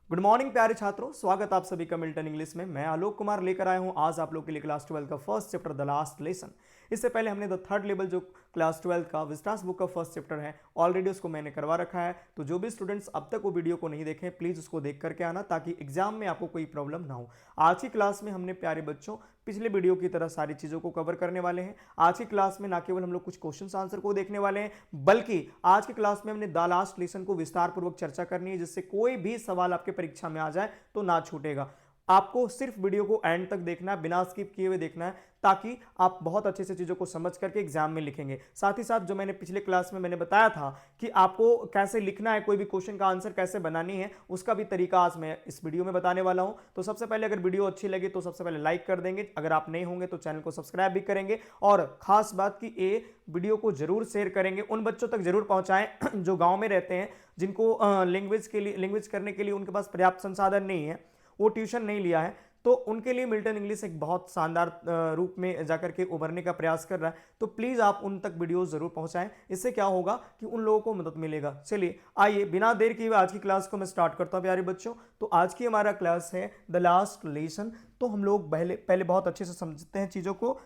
Good morning प्यारे छात्रों, स्वागत आप सभी का मिल्टन इंग्लिश में। मैं आलोक कुमार लेकर आया हूं आज आप लोग के लिए क्लास 12 का first chapter the last lesson. इससे पहले हमने द थर्ड लेवल जो क्लास 12 का विस्टास बुक का फर्स्ट चैप्टर है ऑलरेडी उसको मैंने करवा रखा है। तो जो भी स्टूडेंट्स अब तक वो वीडियो को नहीं देखें प्लीज उसको देख करके आना ताकि एग्जाम में आपको कोई प्रॉब्लम ना हो। आज की क्लास में हमने प्यारे बच्चों पिछले वीडियो की तरह सारी चीजों को कवर करने वाले हैं। आज की क्लास में ना केवल हम लोग कुछ क्वेश्चन आंसर को देखने वाले हैं बल्कि आज की क्लास में हमने द लास्ट लेसन को विस्तार पूर्वक चर्चा करनी है, जिससे कोई भी सवाल आपके परीक्षा में आ जाए तो ना छूटेगा। आपको सिर्फ वीडियो को एंड तक देखना है, बिना स्किप किए हुए देखना है ताकि आप बहुत अच्छे से चीजों को समझ करके एग्जाम में लिखेंगे। साथ ही साथ जो मैंने पिछले क्लास में मैंने बताया था कि आपको कैसे लिखना है, कोई भी क्वेश्चन का आंसर कैसे बनानी है, उसका भी तरीका आज मैं इस वीडियो में बताने वाला हूं। तो सबसे पहले अगर वीडियो अच्छी लगे तो सबसे पहले लाइक कर देंगे, अगर आप नहीं होंगे तो चैनल को सब्सक्राइब भी करेंगे और खास बात की ये वीडियो को जरूर शेयर करेंगे, उन बच्चों तक जरूर पहुंचाएं जो गांव में रहते हैं, जिनको लैंग्वेज करने के लिए उनके पास पर्याप्त संसाधन नहीं है, वो ट्यूशन नहीं लिया है, तो उनके लिए मिल्टन इंग्लिश एक बहुत शानदार रूप में जाकर के उभरने का प्रयास कर रहा है। तो प्लीज आप उन तक वीडियो जरूर पहुंचाएं, इससे क्या होगा कि उन लोगों को मदद मिलेगा। चलिए आइए बिना देर किए हुए आज की क्लास को मैं स्टार्ट करता हूं प्यारे बच्चों। तो आज की हमारा क्लास है द लास्ट लेसन। तो हम लोग पहले बहुत अच्छे से समझते हैं चीजों को।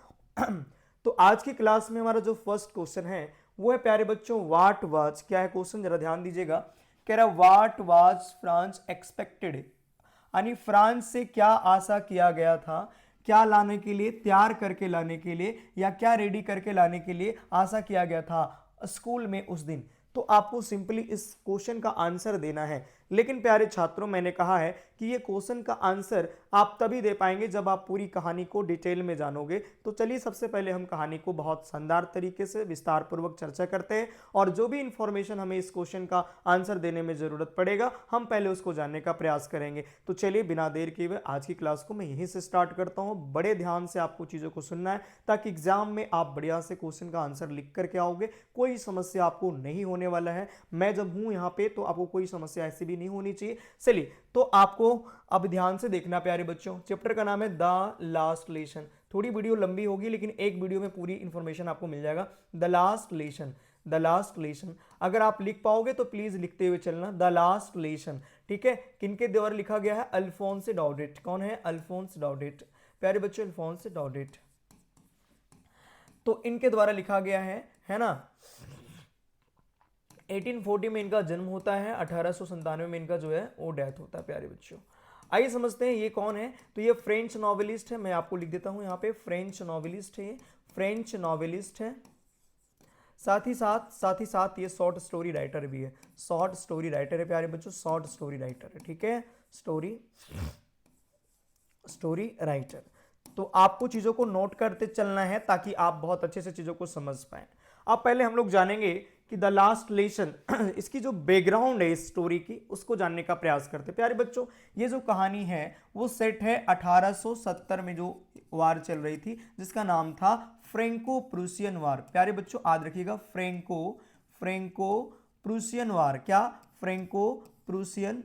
तो आज की क्लास में हमारा जो फर्स्ट क्वेश्चन है वो है प्यारे बच्चों व्हाट वाज, क्या है क्वेश्चन जरा ध्यान दीजिएगा। कह रहा व्हाट वाज फ्रांस एक्सपेक्टेड, यानी फ्रांस से क्या आशा किया गया था, क्या लाने के लिए, तैयार करके लाने के लिए या क्या रेडी करके लाने के लिए आशा किया गया था स्कूल में उस दिन। तो आपको सिंपली इस क्वेश्चन का आंसर देना है। लेकिन प्यारे छात्रों मैंने कहा है कि ये क्वेश्चन का आंसर आप तभी दे पाएंगे जब आप पूरी कहानी को डिटेल में जानोगे। तो चलिए सबसे पहले हम कहानी को बहुत शानदार तरीके से विस्तार पूर्वक चर्चा करते हैं और जो भी इंफॉर्मेशन हमें इस क्वेश्चन का आंसर देने में जरूरत पड़ेगा हम पहले उसको जानने का प्रयास करेंगे। तो चलिए बिना देर किए हुए आज की क्लास को मैं यहीं से स्टार्ट करता हूं। बड़े ध्यान से आपको चीजों को सुनना है ताकि एग्जाम में आप बढ़िया से क्वेश्चन का आंसर लिख करके आओगे, कोई समस्या आपको नहीं होने वाला है। मैं जब हूं यहां पे तो आपको कोई समस्या ऐसी भी नहीं होनी चाहिए। चलिए तो आपको अब ध्यान से देखना प्यारे बच्चों। चैप्टर का नाम है द लास्ट लेसन। थोड़ी वीडियो लंबी होगी लेकिन एक वीडियो में पूरी इंफॉर्मेशन आपको मिल जाएगा। The last lesson, the last lesson. अगर आप लिख पाओगे तो प्लीज लिखते हुए चलना, द लास्ट लेसन। ठीक है, किनके द्वारा लिखा गया है? अल्फोंस डॉडेट। कौन है? अल्फोंस डॉडेट। प्यारे बच्चों अल्फोंस डॉडेट, तो इनके द्वारा लिखा गया है ना। 1840 में इनका जन्म होता है, 1897 में इनका जो है वो डेथ होता है प्यारे बच्चों। आइए समझते हैं ये कौन है। तो ये फ्रेंच नॉवेलिस्ट है, मैं आपको लिख देता हूं यहाँ पे, फ्रेंच नॉवेलिस्ट है, फ्रेंच नॉवेलिस्ट है। साथ ही साथ ये शॉर्ट स्टोरी राइटर भी है, शॉर्ट स्टोरी राइटर है प्यारे बच्चों, शॉर्ट स्टोरी राइटर है। ठीक है, स्टोरी राइटर। तो आपको चीजों को नोट करते चलना है ताकि आप बहुत अच्छे से चीजों को समझ पाए। अब पहले हम लोग जानेंगे कि द लास्ट लेसन इसकी जो बैकग्राउंड है इस स्टोरी की उसको जानने का प्रयास करते हैं। प्यारे बच्चों ये जो कहानी है वो सेट है 1870 में, जो वार चल रही थी जिसका नाम था फ्रेंको प्रूसियन वार। प्यारे बच्चों याद रखिएगा, फ्रेंको प्रूसियन वार। क्या? फ्रेंको प्रूसियन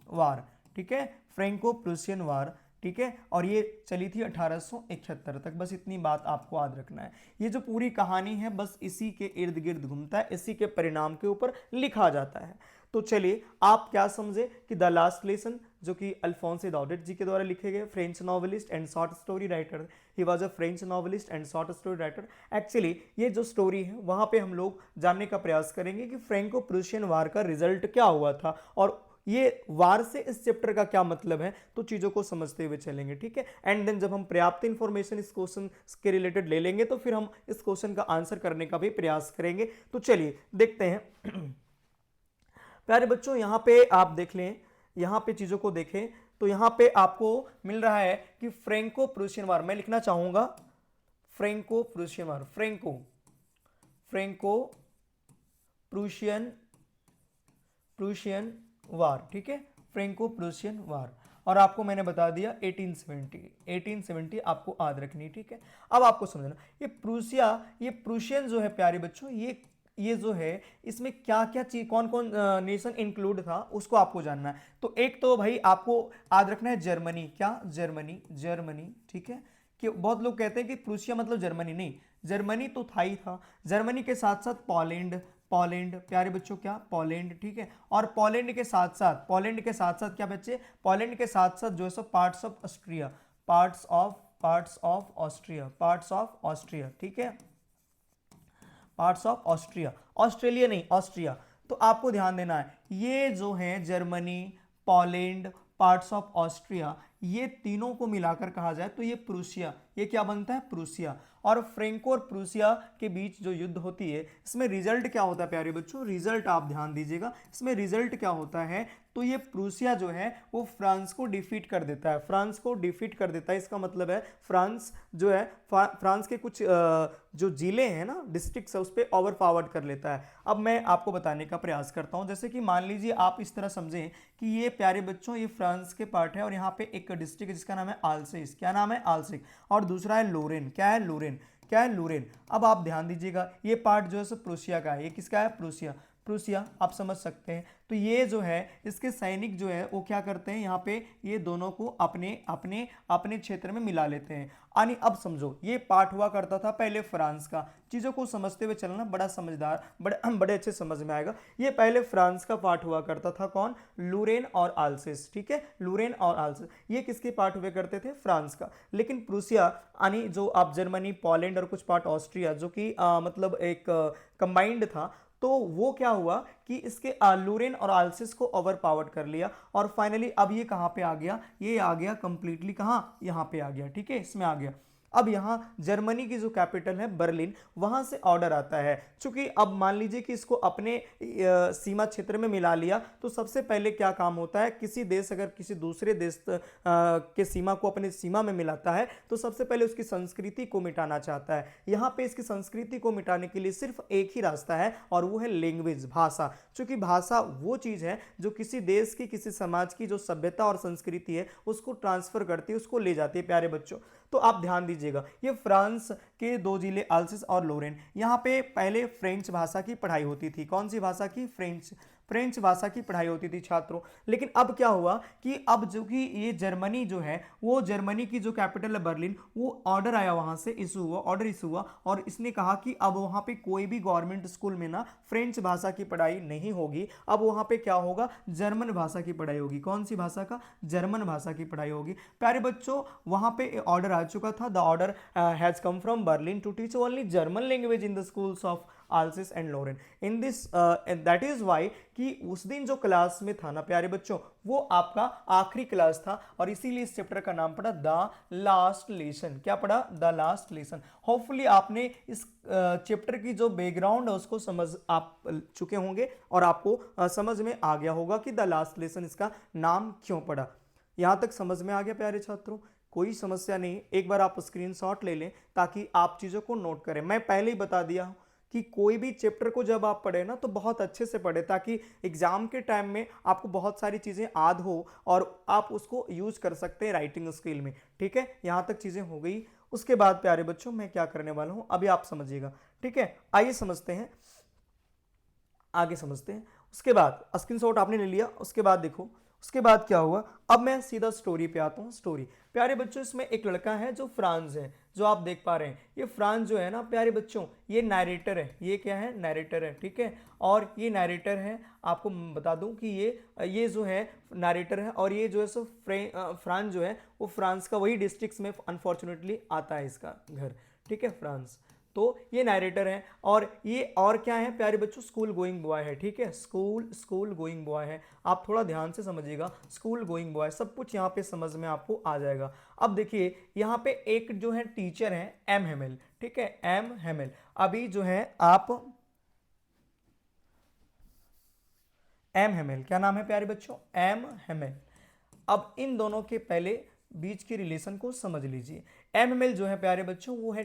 वार। ठीक है, फ्रेंको प्रूसियन वार। ठीक है, और ये चली थी 1871 तक। बस इतनी बात आपको याद रखना है। ये जो पूरी कहानी है बस इसी के इर्द गिर्द घूमता है, इसी के परिणाम के ऊपर लिखा जाता है। तो चलिए आप क्या समझे कि द लास्ट लेसन जो कि अल्फोंस डॉडेट जी के द्वारा लिखे गए, French novelist and short story writer, he was a French novelist and short story writer. Actually ये जो स्टोरी है वहां पे हम लोग जानने का प्रयास करेंगे कि फ्रेंको प्रूसियन वार का रिजल्ट क्या हुआ था और ये वार से इस चैप्टर का क्या मतलब है, तो चीजों को समझते हुए चलेंगे। ठीक है, एंड देन जब हम पर्याप्त इंफॉर्मेशन इस क्वेश्चन के रिलेटेड ले लेंगे तो फिर हम इस क्वेश्चन का आंसर करने का भी प्रयास करेंगे। तो चलिए देखते हैं। प्यारे बच्चों यहां पे आप देख लें, यहां पे चीजों को देखें तो यहां पे आपको मिल रहा है कि फ्रेंको प्रूसियन वार, मैं लिखना चाहूंगा फ्रेंको प्रूसियन वार, फ्रेंको प्रूसियन वार। ठीक है, फ्रेंको प्रूसियन वार। और आपको मैंने बता दिया 1870 आपको याद रखनी। ठीक है, अब आपको समझना ये प्रूसियन जो है प्यारे बच्चों, ये जो है इसमें क्या क्या चीज, कौन कौन नेशन इंक्लूड था उसको आपको जानना है। तो एक तो भाई आपको याद रखना है जर्मनी। क्या? जर्मनी। ठीक है, कि बहुत लोग कहते हैं कि प्रूसिया मतलब जर्मनी, नहीं, जर्मनी तो था ही था। जर्मनी के साथ साथ पोलैंड प्यारे बच्चों, क्या पोलैंड, ठीक है। और पोलैंड के साथ साथ क्या बच्चे, पोलैंड के साथ साथ जो है so parts of Austria, parts of Austria, ठीक है, पार्ट्स ऑफ ऑस्ट्रिया, ऑस्ट्रेलिया नहीं, ऑस्ट्रिया। तो आपको ध्यान देना है, ये जो है Germany, Poland, parts of Austria, ये तीनों को मिलाकर कहा जाए तो ये प्रूसिया, ये क्या बनता है, प्रूसिया। और फ्रेंको और प्रूसिया के बीच जो युद्ध होती है, इसमें रिजल्ट क्या होता है प्यारे बच्चों, रिजल्ट आप ध्यान दीजिएगा, इसमें रिजल्ट क्या होता है, तो ये प्रूसिया जो है वो फ्रांस को डिफीट कर देता है, फ्रांस को डिफीट कर देता है। इसका मतलब है फ्रांस जो है, फ्रांस के कुछ जो जिले हैं ना, डिस्ट्रिक्ट्स है, उस पर ओवर पावर्ड कर लेता है। अब मैं आपको बताने का प्रयास करता हूं, जैसे कि मान लीजिए आप इस तरह समझें कि ये प्यारे बच्चों ये फ्रांस के पार्ट है और यहाँ पे एक डिस्ट्रिक्ट है जिसका नाम है आल्सेस, क्या नाम है, आल्सेस, और दूसरा है लोरेन, क्या है, लोरेन, क्या है, लोरेन। अब आप ध्यान दीजिएगा, ये पार्ट जो है सो प्रूसिया का है, ये किसका है, प्रूसिया, प्रूसिया आप समझ सकते हैं। तो ये जो है इसके सैनिक जो है वो क्या करते हैं, यहाँ पे ये दोनों को अपने अपने अपने क्षेत्र में मिला लेते हैं। यानी अब समझो, ये पार्ट हुआ करता था पहले फ्रांस का, चीज़ों को समझते हुए चलना, बड़ा समझदार, बड़े अच्छे समझ में आएगा। ये पहले फ्रांस का पार्ट हुआ करता था, कौन, लूरेन और आल्सेस, ठीक है, लूरेन और आल्सेस, ये किसके पार्ट हुए करते थे, फ्रांस का। लेकिन प्रूसिया यानी जो आप जर्मनी, पोलैंड और कुछ पार्ट ऑस्ट्रिया, जो कि मतलब एक कंबाइंड था, तो वो क्या हुआ कि इसके लूरेन और आल्सेस को ओवर पावर्ड कर लिया। और फाइनली अब ये कहां पे आ गया, ये आ गया कंप्लीटली कहां, यहां पे आ गया, ठीक है, इसमें आ गया। अब यहां जर्मनी की जो कैपिटल है बर्लिन, वहां से ऑर्डर आता है, क्योंकि अब मान लीजिए कि इसको अपने सीमा क्षेत्र में मिला लिया, तो सबसे पहले क्या काम होता है, किसी देश अगर किसी दूसरे देश के सीमा को अपने सीमा में मिलाता है तो सबसे पहले उसकी संस्कृति को मिटाना चाहता है। यहां पे इसकी संस्कृति को मिटाने के लिए सिर्फ एक ही रास्ता है, और वो है लैंग्वेज, भाषा। क्योंकि भाषा वो चीज है जो किसी देश की, किसी समाज की जो सभ्यता और संस्कृति है उसको ट्रांसफर करती है, उसको ले जाती है प्यारे बच्चों। तो आप ध्यान दीजिएगा, ये फ्रांस के दो जिले आल्सेस और लोरेन, यहाँ पे पहले फ्रेंच भाषा की पढ़ाई होती थी, कौन सी भाषा की, फ्रेंच भाषा की पढ़ाई होती थी छात्रों। लेकिन अब क्या हुआ कि अब जो कि ये जर्मनी जो है, वो जर्मनी की जो कैपिटल है बर्लिन, वो ऑर्डर आया, वहां से ऑर्डर इशू हुआ, और इसने कहा कि अब वहां पे कोई भी गवर्नमेंट स्कूल में ना फ्रेंच भाषा की पढ़ाई नहीं होगी, अब वहां पे क्या होगा, जर्मन भाषा की पढ़ाई होगी। कौन सी भाषा का, जर्मन भाषा की पढ़ाई होगी। प्यारे बच्चों, वहां पे ऑर्डर आ चुका था, the order has come from Berlin to teach only German language in the schools of Alsace and Lorraine in this, that is why कि उस दिन जो क्लास में था ना प्यारे बच्चों, वो आपका आखिरी क्लास था, और इसीलिए इस चैप्टर का नाम पड़ा द लास्ट लेसन। क्या पड़ा, द लास्ट लेसन। होपफुली आपने इस चैप्टर की जो बैकग्राउंड है उसको समझ आप चुके होंगे, और आपको समझ में आ गया होगा कि द लास्ट लेसन इसका नाम क्यों पड़ा। यहां तक समझ में आ गया प्यारे छात्रों, कोई समस्या नहीं। एक बार आप स्क्रीनशॉट ले लें ताकि आप चीज़ों को नोट करें। मैं पहले ही बता दिया हूं कि कोई भी चैप्टर को जब आप पढ़े ना तो बहुत अच्छे से पढ़े, ताकि एग्जाम के टाइम में आपको बहुत सारी चीज़ें याद हो और आप उसको यूज कर सकते हैं राइटिंग स्किल में, ठीक है। यहां तक चीज़ें हो गई। उसके बाद प्यारे बच्चों मैं क्या करने वाला हूं अभी आप समझिएगा, ठीक है। आइए समझते हैं, आगे समझते हैं। उसके बाद स्क्रीनशॉट आपने ले लिया, उसके बाद देखो उसके बाद क्या हुआ। अब मैं सीधा स्टोरी पे आता हूँ। स्टोरी प्यारे बच्चों, इसमें एक लड़का है जो फ्रांस है, जो आप देख पा रहे हैं। ये फ्रांस जो है ना प्यारे बच्चों, ये नैरेटर है, ये क्या है, नैरेटर है, ठीक है। और ये नैरेटर है, आपको बता दूं कि ये जो है नैरेटर है, और ये जो है सो फ्रांस जो है वो फ्रांस का वही डिस्ट्रिक्ट में अनफॉर्चुनेटली आता है इसका घर, ठीक है, फ्रांस। तो ये नैरेटर है, और ये और क्या है प्यारे बच्चों, स्कूल गोइंग बॉय है, ठीक है, स्कूल गोइंग बॉय है। आप थोड़ा ध्यान से समझिएगा, स्कूल गोइंग बॉय, सब कुछ यहाँ पे समझ में आपको आ जाएगा। अब देखिए यहाँ पे एक जो है टीचर है एम हेमेल, ठीक है, एम हेमेल। अभी जो है आप एम हेमेल, क्या नाम है प्यारे बच्चों, एम हेमेल। अब इन दोनों के पहले बीच के रिलेशन को समझ लीजिए। एम हेमेल जो है प्यारे बच्चों वो है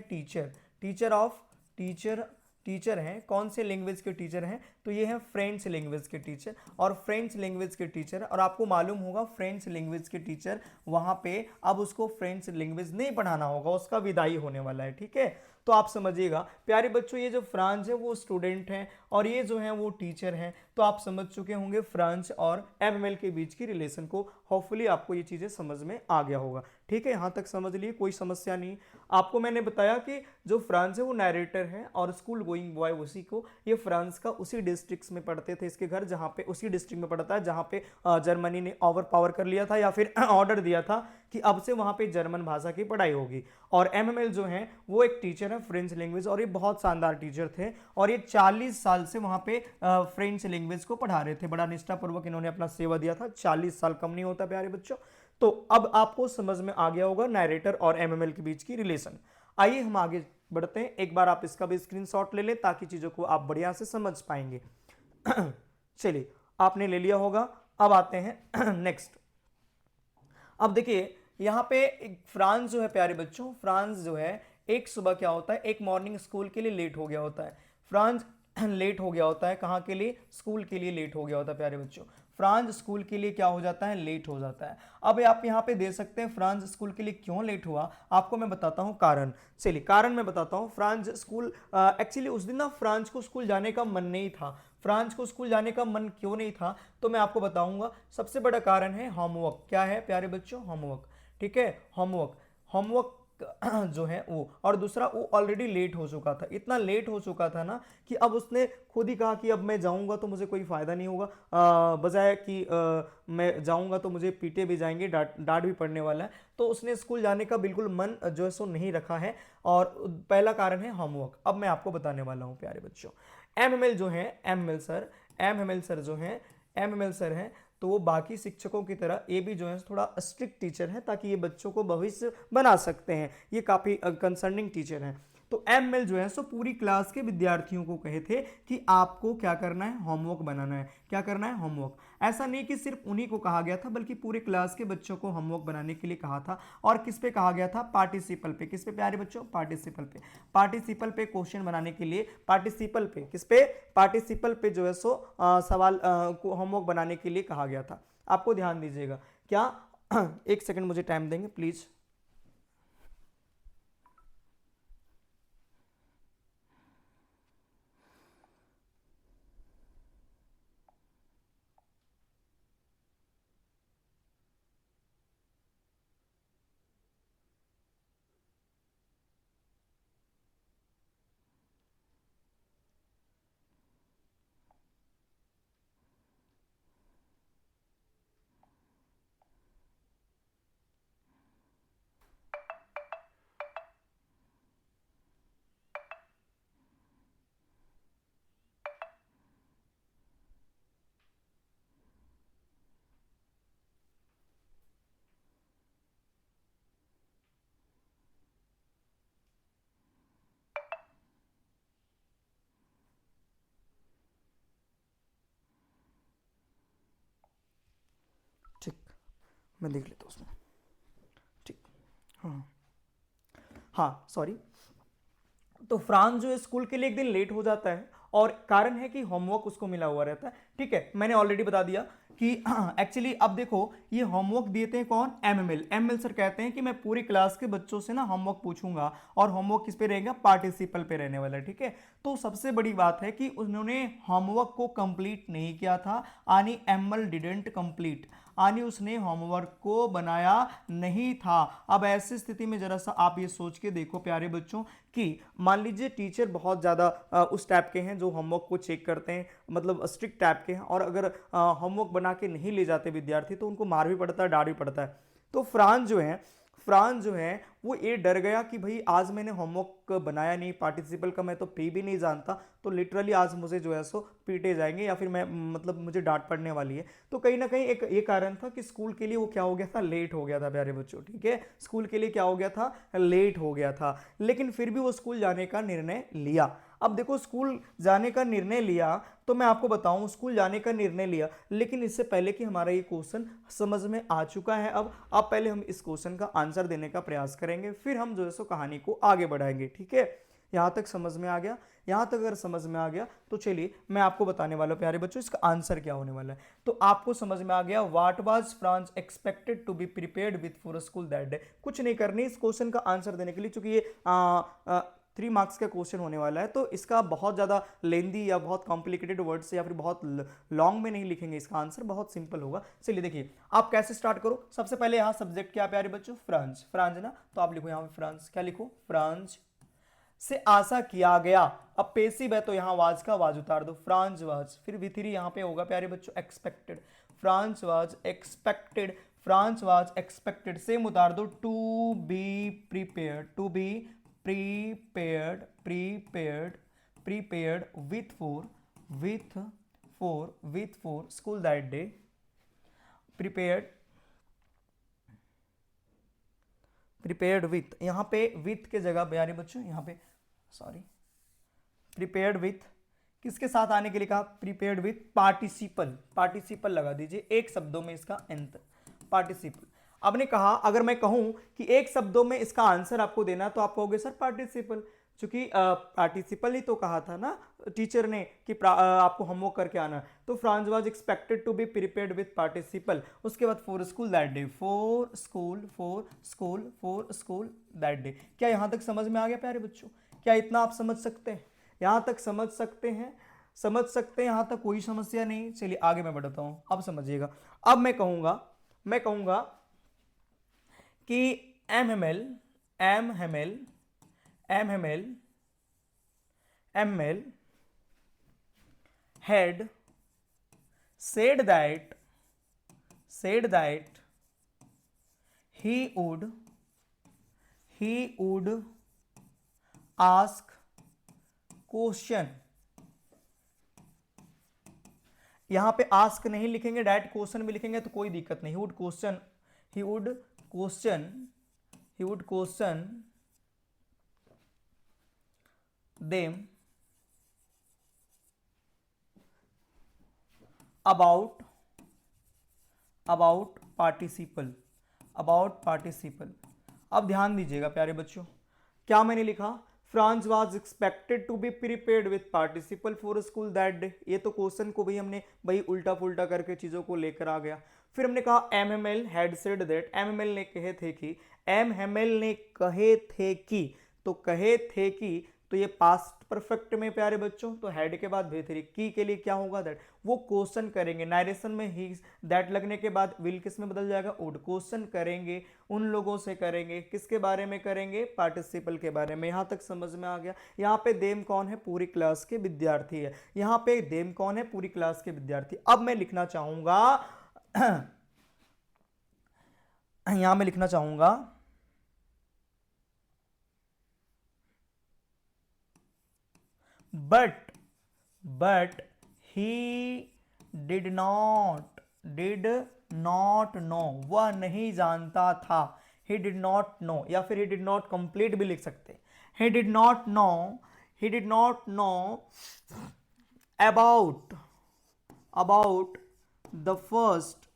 टीचर हैं। कौन से लैंग्वेज के टीचर हैं, तो ये है फ्रेंच लैंग्वेज के टीचर, और फ्रेंच लैंग्वेज के टीचर, और आपको मालूम होगा फ्रेंच लैंग्वेज के टीचर वहां पे अब उसको फ्रेंच लैंग्वेज नहीं पढ़ाना होगा, उसका विदाई होने वाला है, ठीक है। तो आप समझिएगा प्यारे बच्चों, ये जो फ्रांस है वो स्टूडेंट हैं और ये जो है वो टीचर हैं। तो आप समझ चुके होंगे फ्रांस और एमएमएल के बीच की रिलेशन को। होपफुली आपको ये चीज़ें समझ में आ गया होगा। ठीक है, यहाँ तक समझ लिए, कोई समस्या नहीं। आपको मैंने बताया कि जो फ्रांस है वो नरेटर है और स्कूल गोइंग बॉय उसी को, ये फ्रांस का उसी डिस्ट्रिक्ट में पढ़ते थे इसके घर, जहाँ पे उसी डिस्ट्रिक्ट में पढ़ता है जहाँ पे जर्मनी ने ओवर पावर कर लिया था या फिर ऑर्डर दिया था कि अब से वहाँ पे जर्मन भाषा की पढ़ाई होगी। और एमएमएल जो है वो एक टीचर है फ्रेंच लैंग्वेज, और ये बहुत शानदार टीचर थे और ये 40 साल से वहाँ पे फ्रेंच लैंग्वेज को पढ़ा रहे थे। बड़ा निष्ठापूर्वक इन्होंने अपना सेवा दिया था। 40 साल कम नहीं होता प्यारे बच्चों। तो अब आपको समझ में आ गया होगा नरेटर और एमएमएल के बीच की रिलेशन। आइए हम आगे बढ़ते हैं। एक बार आप इसका भी स्क्रीनशॉट ले लें ताकि चीज़ों को आप बढ़िया से समझ पाएंगे। चलिए, आपने ले लिया होगा। अब आते हैं नेक्स्ट। अब देखिए यहाँ पे फ्रांस जो है प्यारे बच्चों, फ्रांस जो है एक सुबह क्या होता है, एक मॉर्निंग स्कूल के लिए लेट हो गया होता है। फ्रांस लेट हो गया होता है, कहाँ के लिए, स्कूल के लिए लेट हो गया होता है प्यारे बच्चों। फ्रांस स्कूल के लिए क्या हो जाता है, लेट हो जाता है। अब आप यहाँ पे दे सकते हैं फ्रांस स्कूल के लिए क्यों लेट हुआ, आपको मैं बताता हूँ कारण। चलिए कारण मैं बताता हूँ। फ्रांस स्कूल एक्चुअली उस दिन ना फ्रांस को स्कूल जाने का मन नहीं था। फ्रांस को स्कूल जाने का मन क्यों नहीं था तो मैं आपको बताऊंगा। सबसे बड़ा कारण है होमवर्क। क्या है प्यारे बच्चों, होमवर्क। ठीक है, होमवर्क। होमवर्क जो है वो, और दूसरा वो ऑलरेडी लेट हो चुका था। इतना लेट हो चुका था ना कि अब उसने खुद ही कहा कि अब मैं जाऊंगा तो मुझे कोई फायदा नहीं होगा, बजाय कि मैं जाऊंगा तो मुझे पीटे भी जाएंगे, डांट भी पड़ने वाला है। तो उसने स्कूल जाने का बिल्कुल मन जो है सो नहीं रखा है। और पहला कारण है होमवर्क। अब मैं आपको बताने वाला हूँ प्यारे बच्चों। एमएमएल जो है, एमएमएल सर जो है, एमएमएल सर हैं, तो वो बाकी शिक्षकों की तरह ये भी जो है थोड़ा स्ट्रिक्ट टीचर है ताकि ये बच्चों को भविष्य बना सकते हैं। ये काफ़ी कंसर्निंग टीचर हैं। तो एमएल जो है सो पूरी क्लास के विद्यार्थियों को कहे थे कि आपको क्या करना है, होमवर्क बनाना है। क्या करना है, होमवर्क। ऐसा नहीं कि सिर्फ उन्हीं को कहा गया था बल्कि पूरे क्लास के बच्चों को होमवर्क बनाने के लिए कहा था। और किस पे कहा गया था, पार्टिसिपल पे। किस पे प्यारे बच्चों, पार्टिसिपल पे। पार्टिसिपल पे क्वेश्चन बनाने के लिए, पार्टिसिपल पे किस पे, पार्टिसिपल पे जो है सो सवाल को होमवर्क बनाने के लिए कहा गया था। आपको ध्यान दीजिएगा। क्या एक सेकंड मुझे टाइम देंगे प्लीज। ठीक, मैं देख लेता हूँ उसमें। ठीक, हाँ हाँ सॉरी। तो फ्रांस जो है स्कूल के लिए एक दिन लेट हो जाता है और कारण है कि होमवर्क उसको मिला हुआ रहता है। ठीक है, मैंने ऑलरेडी बता दिया कि एक्चुअली अब देखो ये होमवर्क दिए थे कौन, एमएमएल। एमएमएल सर कहते हैं कि मैं पूरी क्लास के बच्चों से ना होमवर्क पूछूंगा और होमवर्क किस पे रहेगा, पार्टिसिपल पे रहने वाला है। ठीक है, तो सबसे बड़ी बात है कि उन्होंने होमवर्क को कंप्लीट नहीं किया था। आनी एमएल डिडेंट कंप्लीट, आनी उसने होमवर्क को बनाया नहीं था। अब ऐसी स्थिति में जरा सा आप ये सोच के देखो प्यारे बच्चों कि मान लीजिए टीचर बहुत ज़्यादा उस टाइप के हैं जो होमवर्क को चेक करते हैं, मतलब स्ट्रिक्ट टाइप के हैं, और अगर होमवर्क बना के नहीं ले जाते विद्यार्थी तो उनको मार भी पड़ता है, डांट भी पड़ता है। तो फ्रांस जो है वो ये डर गया कि भाई आज मैंने होमवर्क बनाया नहीं, पार्टिसिपल का मैं तो पी भी नहीं जानता, तो लिटरली आज मुझे जो है सो पीटे जाएंगे या फिर मैं मतलब मुझे डांट पड़ने वाली है। तो कहीं ना कहीं एक ये कारण था कि स्कूल के लिए वो क्या हो गया था, लेट हो गया था प्यारे बच्चों। ठीक है, स्कूल के लिए क्या हो गया था, लेट हो गया था। लेकिन फिर भी वो स्कूल जाने का निर्णय लिया। अब देखो स्कूल जाने का निर्णय लिया तो मैं आपको बताऊं, स्कूल जाने का निर्णय लिया, लेकिन इससे पहले कि हमारा ये क्वेश्चन समझ में आ चुका है। अब पहले हम इस क्वेश्चन का आंसर देने का प्रयास करेंगे, फिर हम जो है सो कहानी को आगे बढ़ाएंगे। ठीक है, यहां तक समझ में आ गया? यहां तक अगर समझ में आ गया तो चलिए मैं आपको बताने वाला हूं प्यारे बच्चों इसका आंसर क्या होने वाला है। तो आपको समझ में आ गया, what was Franz expected to be prepared with for school that day. कुछ नहीं करनी इस क्वेश्चन का आंसर देने के लिए, चूंकि ये 3 मार्क्स का क्वेश्चन होने वाला है, तो इसका बहुत ज़्यादा लेंदी या बहुत कॉम्प्लिकेटेड वर्ड से या फिर बहुत लॉन्ग में नहीं लिखेंगे, इसका आंसर बहुत सिंपल होगा। चलिए देखिए आप कैसे स्टार्ट करो। सबसे पहले यहाँ सब्जेक्ट क्या प्यारे बच्चों, फ्रांस, फ्रांस ना, तो आप लिखो यहाँ पे फ्रांस, क्या लिखो, फ्रांस से आशा किया गया। अब पेसिव है तो यहाँ वाज का वाज उतार दो, फ्रांस वाज, फिर V3 यहाँ पे होगा प्यारे बच्चों expected, Franz was expected, Franz was expected, same उतार दो, to be prepared, to be prepared, prepared, prepared with for school that day, prepared, prepared with, यहाँ पे विथ के जगह प्यारे बच्चों यहाँ पे सॉरी प्रिपेयर्ड विथ किसके साथ आने के लिए कहा, प्रिपेयर्ड विथ पार्टिसिपल, पार्टिसिपल लगा दीजिए एक शब्दों में इसका अंतर, पार्टिसिपल। अब ने कहा अगर मैं कहूं कि एक शब्दों में इसका आंसर आपको देना तो आप कहोगे सर पार्टिसिपल, क्योंकि पार्टिसिपल ही तो कहा था ना टीचर ने कि आपको होमवर्क करके आना, तो Franz was expected to be prepared with participle. उसके बाद for school that day, for school that day. क्या यहां तक समझ में आ गया प्यारे बच्चों, क्या इतना आप समझ सकते हैं, यहां तक समझ सकते हैं, समझ सकते हैं, यहां तक कोई समस्या नहीं। चलिए आगे मैं बढ़ता हूं, अब समझिएगा। अब मैं कहूंगा कि MML had said that he would ask question, यहां पे आस्क नहीं लिखेंगे, डायरेक्ट क्वेश्चन भी लिखेंगे तो कोई दिक्कत नहीं, he would question them about participle, अब ध्यान दीजिएगा प्यारे बच्चों, क्या मैंने लिखा, Franz was expected to be prepared with participle for school that day, ये तो क्वेश्चन को भी हमने भाई उल्टा पुल्टा करके चीजों को लेकर आ गया। फिर हमने कहा MML had said that, MML ने कहे थे कि, MML ने कहे थे कि, तो कहे थे कि, तो ये पास्ट परफेक्ट में प्यारे बच्चों, तो हेड के बाद V3 की के लिए क्या होगा दैट, वो क्वेश्चन करेंगे, नारेशन में ही दैट लगने के बाद विल किस में बदल जाएगा, वुड, क्वेश्चन करेंगे उन लोगों से, करेंगे किसके बारे में करेंगे, पार्टिसिपल के बारे में। यहां तक समझ में आ गया। यहाँ पे देम कौन है, पूरी क्लास के विद्यार्थी है, यहाँ पे देम कौन है, पूरी क्लास के विद्यार्थी। अब मैं लिखना चाहूंगा यहां मैं लिखना चाहूंगा but he did not know, वह नहीं जानता था, he did not know, या फिर he did not complete भी लिख सकते, he did not know about the first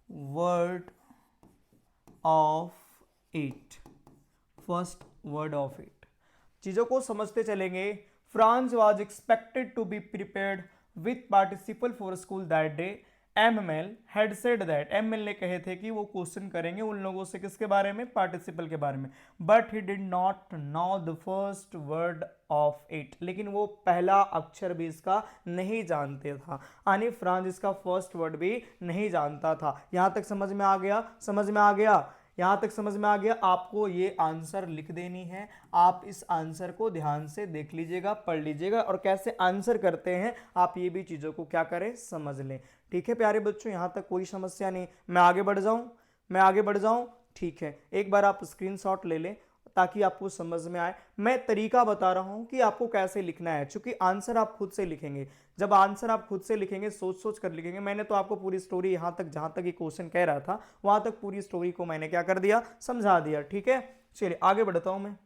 word of it, चीजों को समझते चलेंगे। Franz was expected to be prepared with participle for school that day, MML had said that, MML ने कहे थे कि वो क्वेश्चन करेंगे उन लोगों से किसके बारे में, पार्टिसिपल के बारे में, but he did not know the first word of it, लेकिन वो पहला अक्षर भी इसका नहीं जानते था, यानी फ्रांस इसका फर्स्ट वर्ड भी नहीं जानता था। यहां तक समझ में आ गया, यहां तक समझ में आ गया। आपको ये आंसर लिख देनी है, आप इस आंसर को ध्यान से देख लीजिएगा, पढ़ लीजिएगा, और कैसे आंसर करते हैं आप ये भी चीजों को क्या करें, समझ लें। ठीक है प्यारे बच्चों, यहां तक कोई समस्या नहीं। मैं आगे बढ़ जाऊं, ठीक है, एक बार आप स्क्रीनशॉट ले लें ताकि आपको समझ में आए। मैं तरीका बता रहा हूं कि आपको कैसे लिखना है, क्योंकि आंसर आप खुद से लिखेंगे। जब आंसर आप खुद से लिखेंगे, सोच कर लिखेंगे। मैंने तो आपको पूरी स्टोरी यहां तक, जहां तक ये क्वेश्चन कह रहा था वहां तक पूरी स्टोरी को मैंने क्या कर दिया, समझा दिया। ठीक है, चलिए आगे बढ़ता हूं मैं।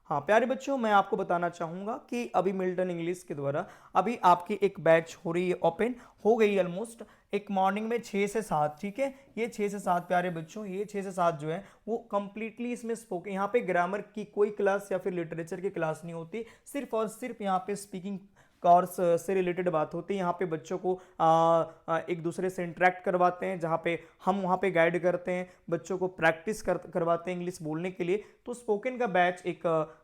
हाँ प्यारे बच्चों, मैं आपको बताना चाहूंगा कि अभी मिल्टन इंग्लिश के द्वारा अभी आपकी एक बैच हो रही है, ओपन हो गई ऑलमोस्ट, एक मॉर्निंग में 6 से 7। ठीक है, ये 6 से 7 प्यारे बच्चों, ये 6 से 7 जो है वो कंप्लीटली इसमें स्पोकन, यहाँ पे ग्रामर की कोई क्लास या फिर लिटरेचर की क्लास नहीं होती, सिर्फ और सिर्फ यहाँ पे स्पीकिंग कोर्स से रिलेटेड बात होती है। यहाँ पे बच्चों को एक दूसरे से इंटरेक्ट करवाते हैं, जहाँ पे हम वहाँ पे गाइड करते हैं, बच्चों को प्रैक्टिस करवाते हैं इंग्लिश बोलने के लिए। तो स्पोकन का बैच एक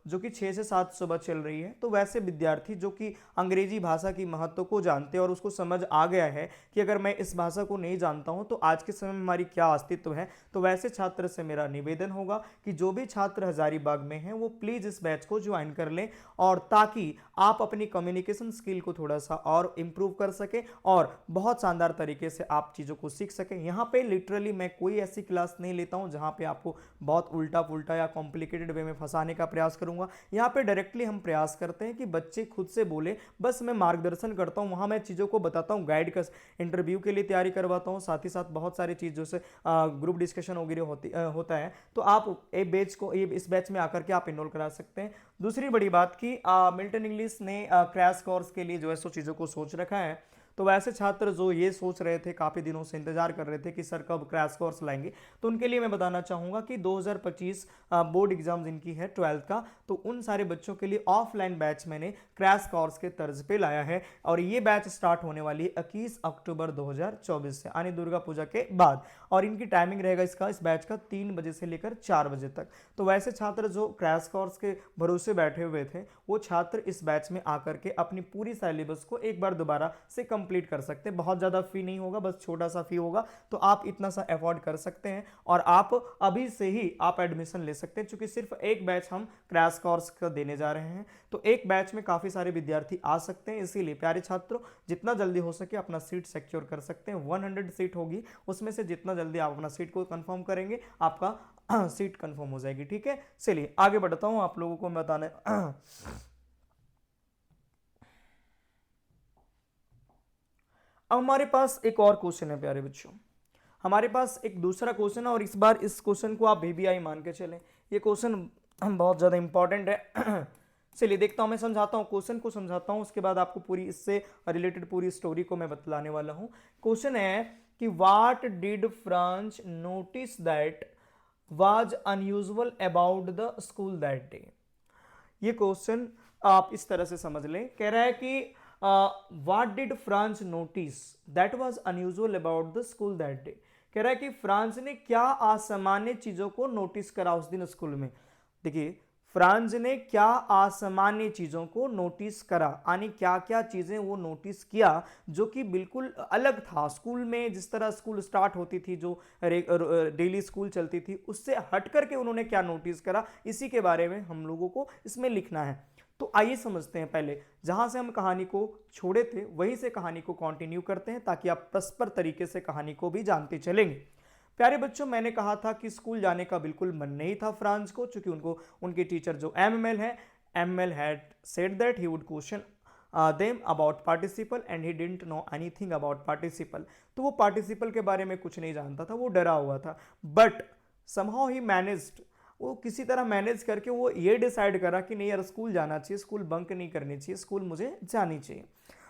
जो कि 6 से 7 सुबह चल रही है। तो वैसे विद्यार्थी जो कि अंग्रेजी भाषा की महत्व को जानते हैं और उसको समझ आ गया है कि अगर मैं इस भाषा को नहीं जानता हूँ तो आज के समय में हमारी क्या अस्तित्व है, तो वैसे छात्र से मेरा निवेदन होगा कि जो भी छात्र हजारीबाग में हैं वो प्लीज़ इस बैच को ज्वाइन कर लें, और ताकि आप अपनी कम्युनिकेशन स्किल को थोड़ा सा और इम्प्रूव कर सकें और बहुत शानदार तरीके से आप चीज़ों को सीख सकें। यहाँ पे लिटरली मैं कोई ऐसी क्लास नहीं लेता हूँ जहाँ पे आपको बहुत उल्टा पुल्टा या कॉम्प्लिकेटेड वे में फंसाने का प्रयास करूँगा। यहाँ पे डायरेक्टली हम प्रयास करते हैं कि बच्चे खुद से बोले, बस मैं मार्गदर्शन करता हूँ, वहाँ मैं चीज़ों को बताता हूँ, गाइड कर, इंटरव्यू के लिए तैयारी करवाता हूँ, साथ ही साथ बहुत सारी चीज़ों से ग्रुप डिस्कशन वगैरह होता है। तो आप इस बैच में आकर के आप इनरोल करा सकते हैं। दूसरी बड़ी बात कि मिल्टन इंग्लिश ने क्रैश कोर्स के लिए जो है सो चीज़ों को सोच रखा है। तो वैसे छात्र जो ये सोच रहे थे, काफ़ी दिनों से इंतजार कर रहे थे कि सर कब क्रैश कोर्स लाएंगे, तो उनके लिए मैं बताना चाहूँगा कि 2025 बोर्ड एग्जाम जिनकी है 12th का, तो उन सारे बच्चों के लिए ऑफलाइन बैच मैंने क्रैश कोर्स के तर्ज पे लाया है। और ये बैच स्टार्ट होने वाली है 21 अक्टूबर 2024 से, यानी दुर्गा पूजा के बाद। और इनकी टाइमिंग रहेगा इस बैच का 3 बजे से लेकर 4 बजे तक। तो वैसे छात्र जो क्रैश कोर्स के भरोसे बैठे हुए थे, वो छात्र इस बैच में आकर के अपनी पूरी सिलेबस को एक बार दोबारा से कंप्लीट कर सकते हैं। बहुत ज़्यादा फी नहीं होगा, बस छोटा सा फी होगा, तो आप इतना सा अफोर्ड कर सकते हैं और आप अभी से ही आप एडमिशन ले सकते हैं, क्योंकि सिर्फ एक बैच हम क्रैश कोर्स का देने जा रहे हैं। तो एक बैच में काफ़ी सारे विद्यार्थी आ सकते हैं, इसीलिए प्यारे छात्रों जितना जल्दी हो सके अपना सीट सिक्योर कर सकते हैं। 100 सीट होगी, उसमें से जितना जल्दी आप अपना सीट को कंफर्म करेंगे आपका सीट कंफर्म हो जाएगी। ठीक है, चलिए आगे बढ़ता हूं, आप लोगों को मैं बताने अब हमारे पास एक और क्वेश्चन है प्यारे बच्चों, हमारे पास एक दूसरा क्वेश्चन है, और इस बार इस क्वेश्चन को आप VBI मान के चलें। ये क्वेश्चन बहुत ज़्यादा इंपॉर्टेंट है। चलिए देखता हूँ, मैं समझाता हूँ, क्वेश्चन को समझाता हूँ, उसके बाद आपको पूरी इससे रिलेटेड पूरी स्टोरी को मैं बतलाने वाला हूँ। क्वेश्चन है कि what did France notice that was unusual about the school that day. ये क्वेश्चन आप इस तरह से समझ लें, कह रहा है कि what did France notice that was unusual about the school that day. कह रहा है कि फ्रांस ने क्या असामान्य चीजों को नोटिस करा उस दिन स्कूल में। देखिए, फ्रांस ने क्या असामान्य चीजों को नोटिस करा, यानी क्या क्या चीजें वो नोटिस किया जो कि बिल्कुल अलग था स्कूल में। जिस तरह स्कूल स्टार्ट होती थी, जो डेली स्कूल चलती थी, उससे हट करके उन्होंने क्या नोटिस करा, इसी के बारे में हम लोगों को इसमें लिखना है। तो आइए समझते हैं, पहले जहां से हम कहानी को छोड़े थे वहीं से कहानी को कंटिन्यू करते हैं, ताकि आप परस्पर तरीके से कहानी को भी जानते चलेंगे। प्यारे बच्चों, मैंने कहा था कि स्कूल जाने का बिल्कुल मन नहीं था फ्रांस को, क्योंकि उनको उनके टीचर जो ML है, ML had said that he would question them about participle and he didn't know anything about participle. तो वो पार्टिसिपल के बारे में कुछ नहीं जानता था, वो डरा हुआ था। बट समहाउ ही मैनेज्ड, वो किसी तरह मैनेज करके वो ये डिसाइड करा कि नहीं यार, स्कूल जाना चाहिए, स्कूल बंक नहीं करनी चाहिए, स्कूल मुझे जानी चाहिए।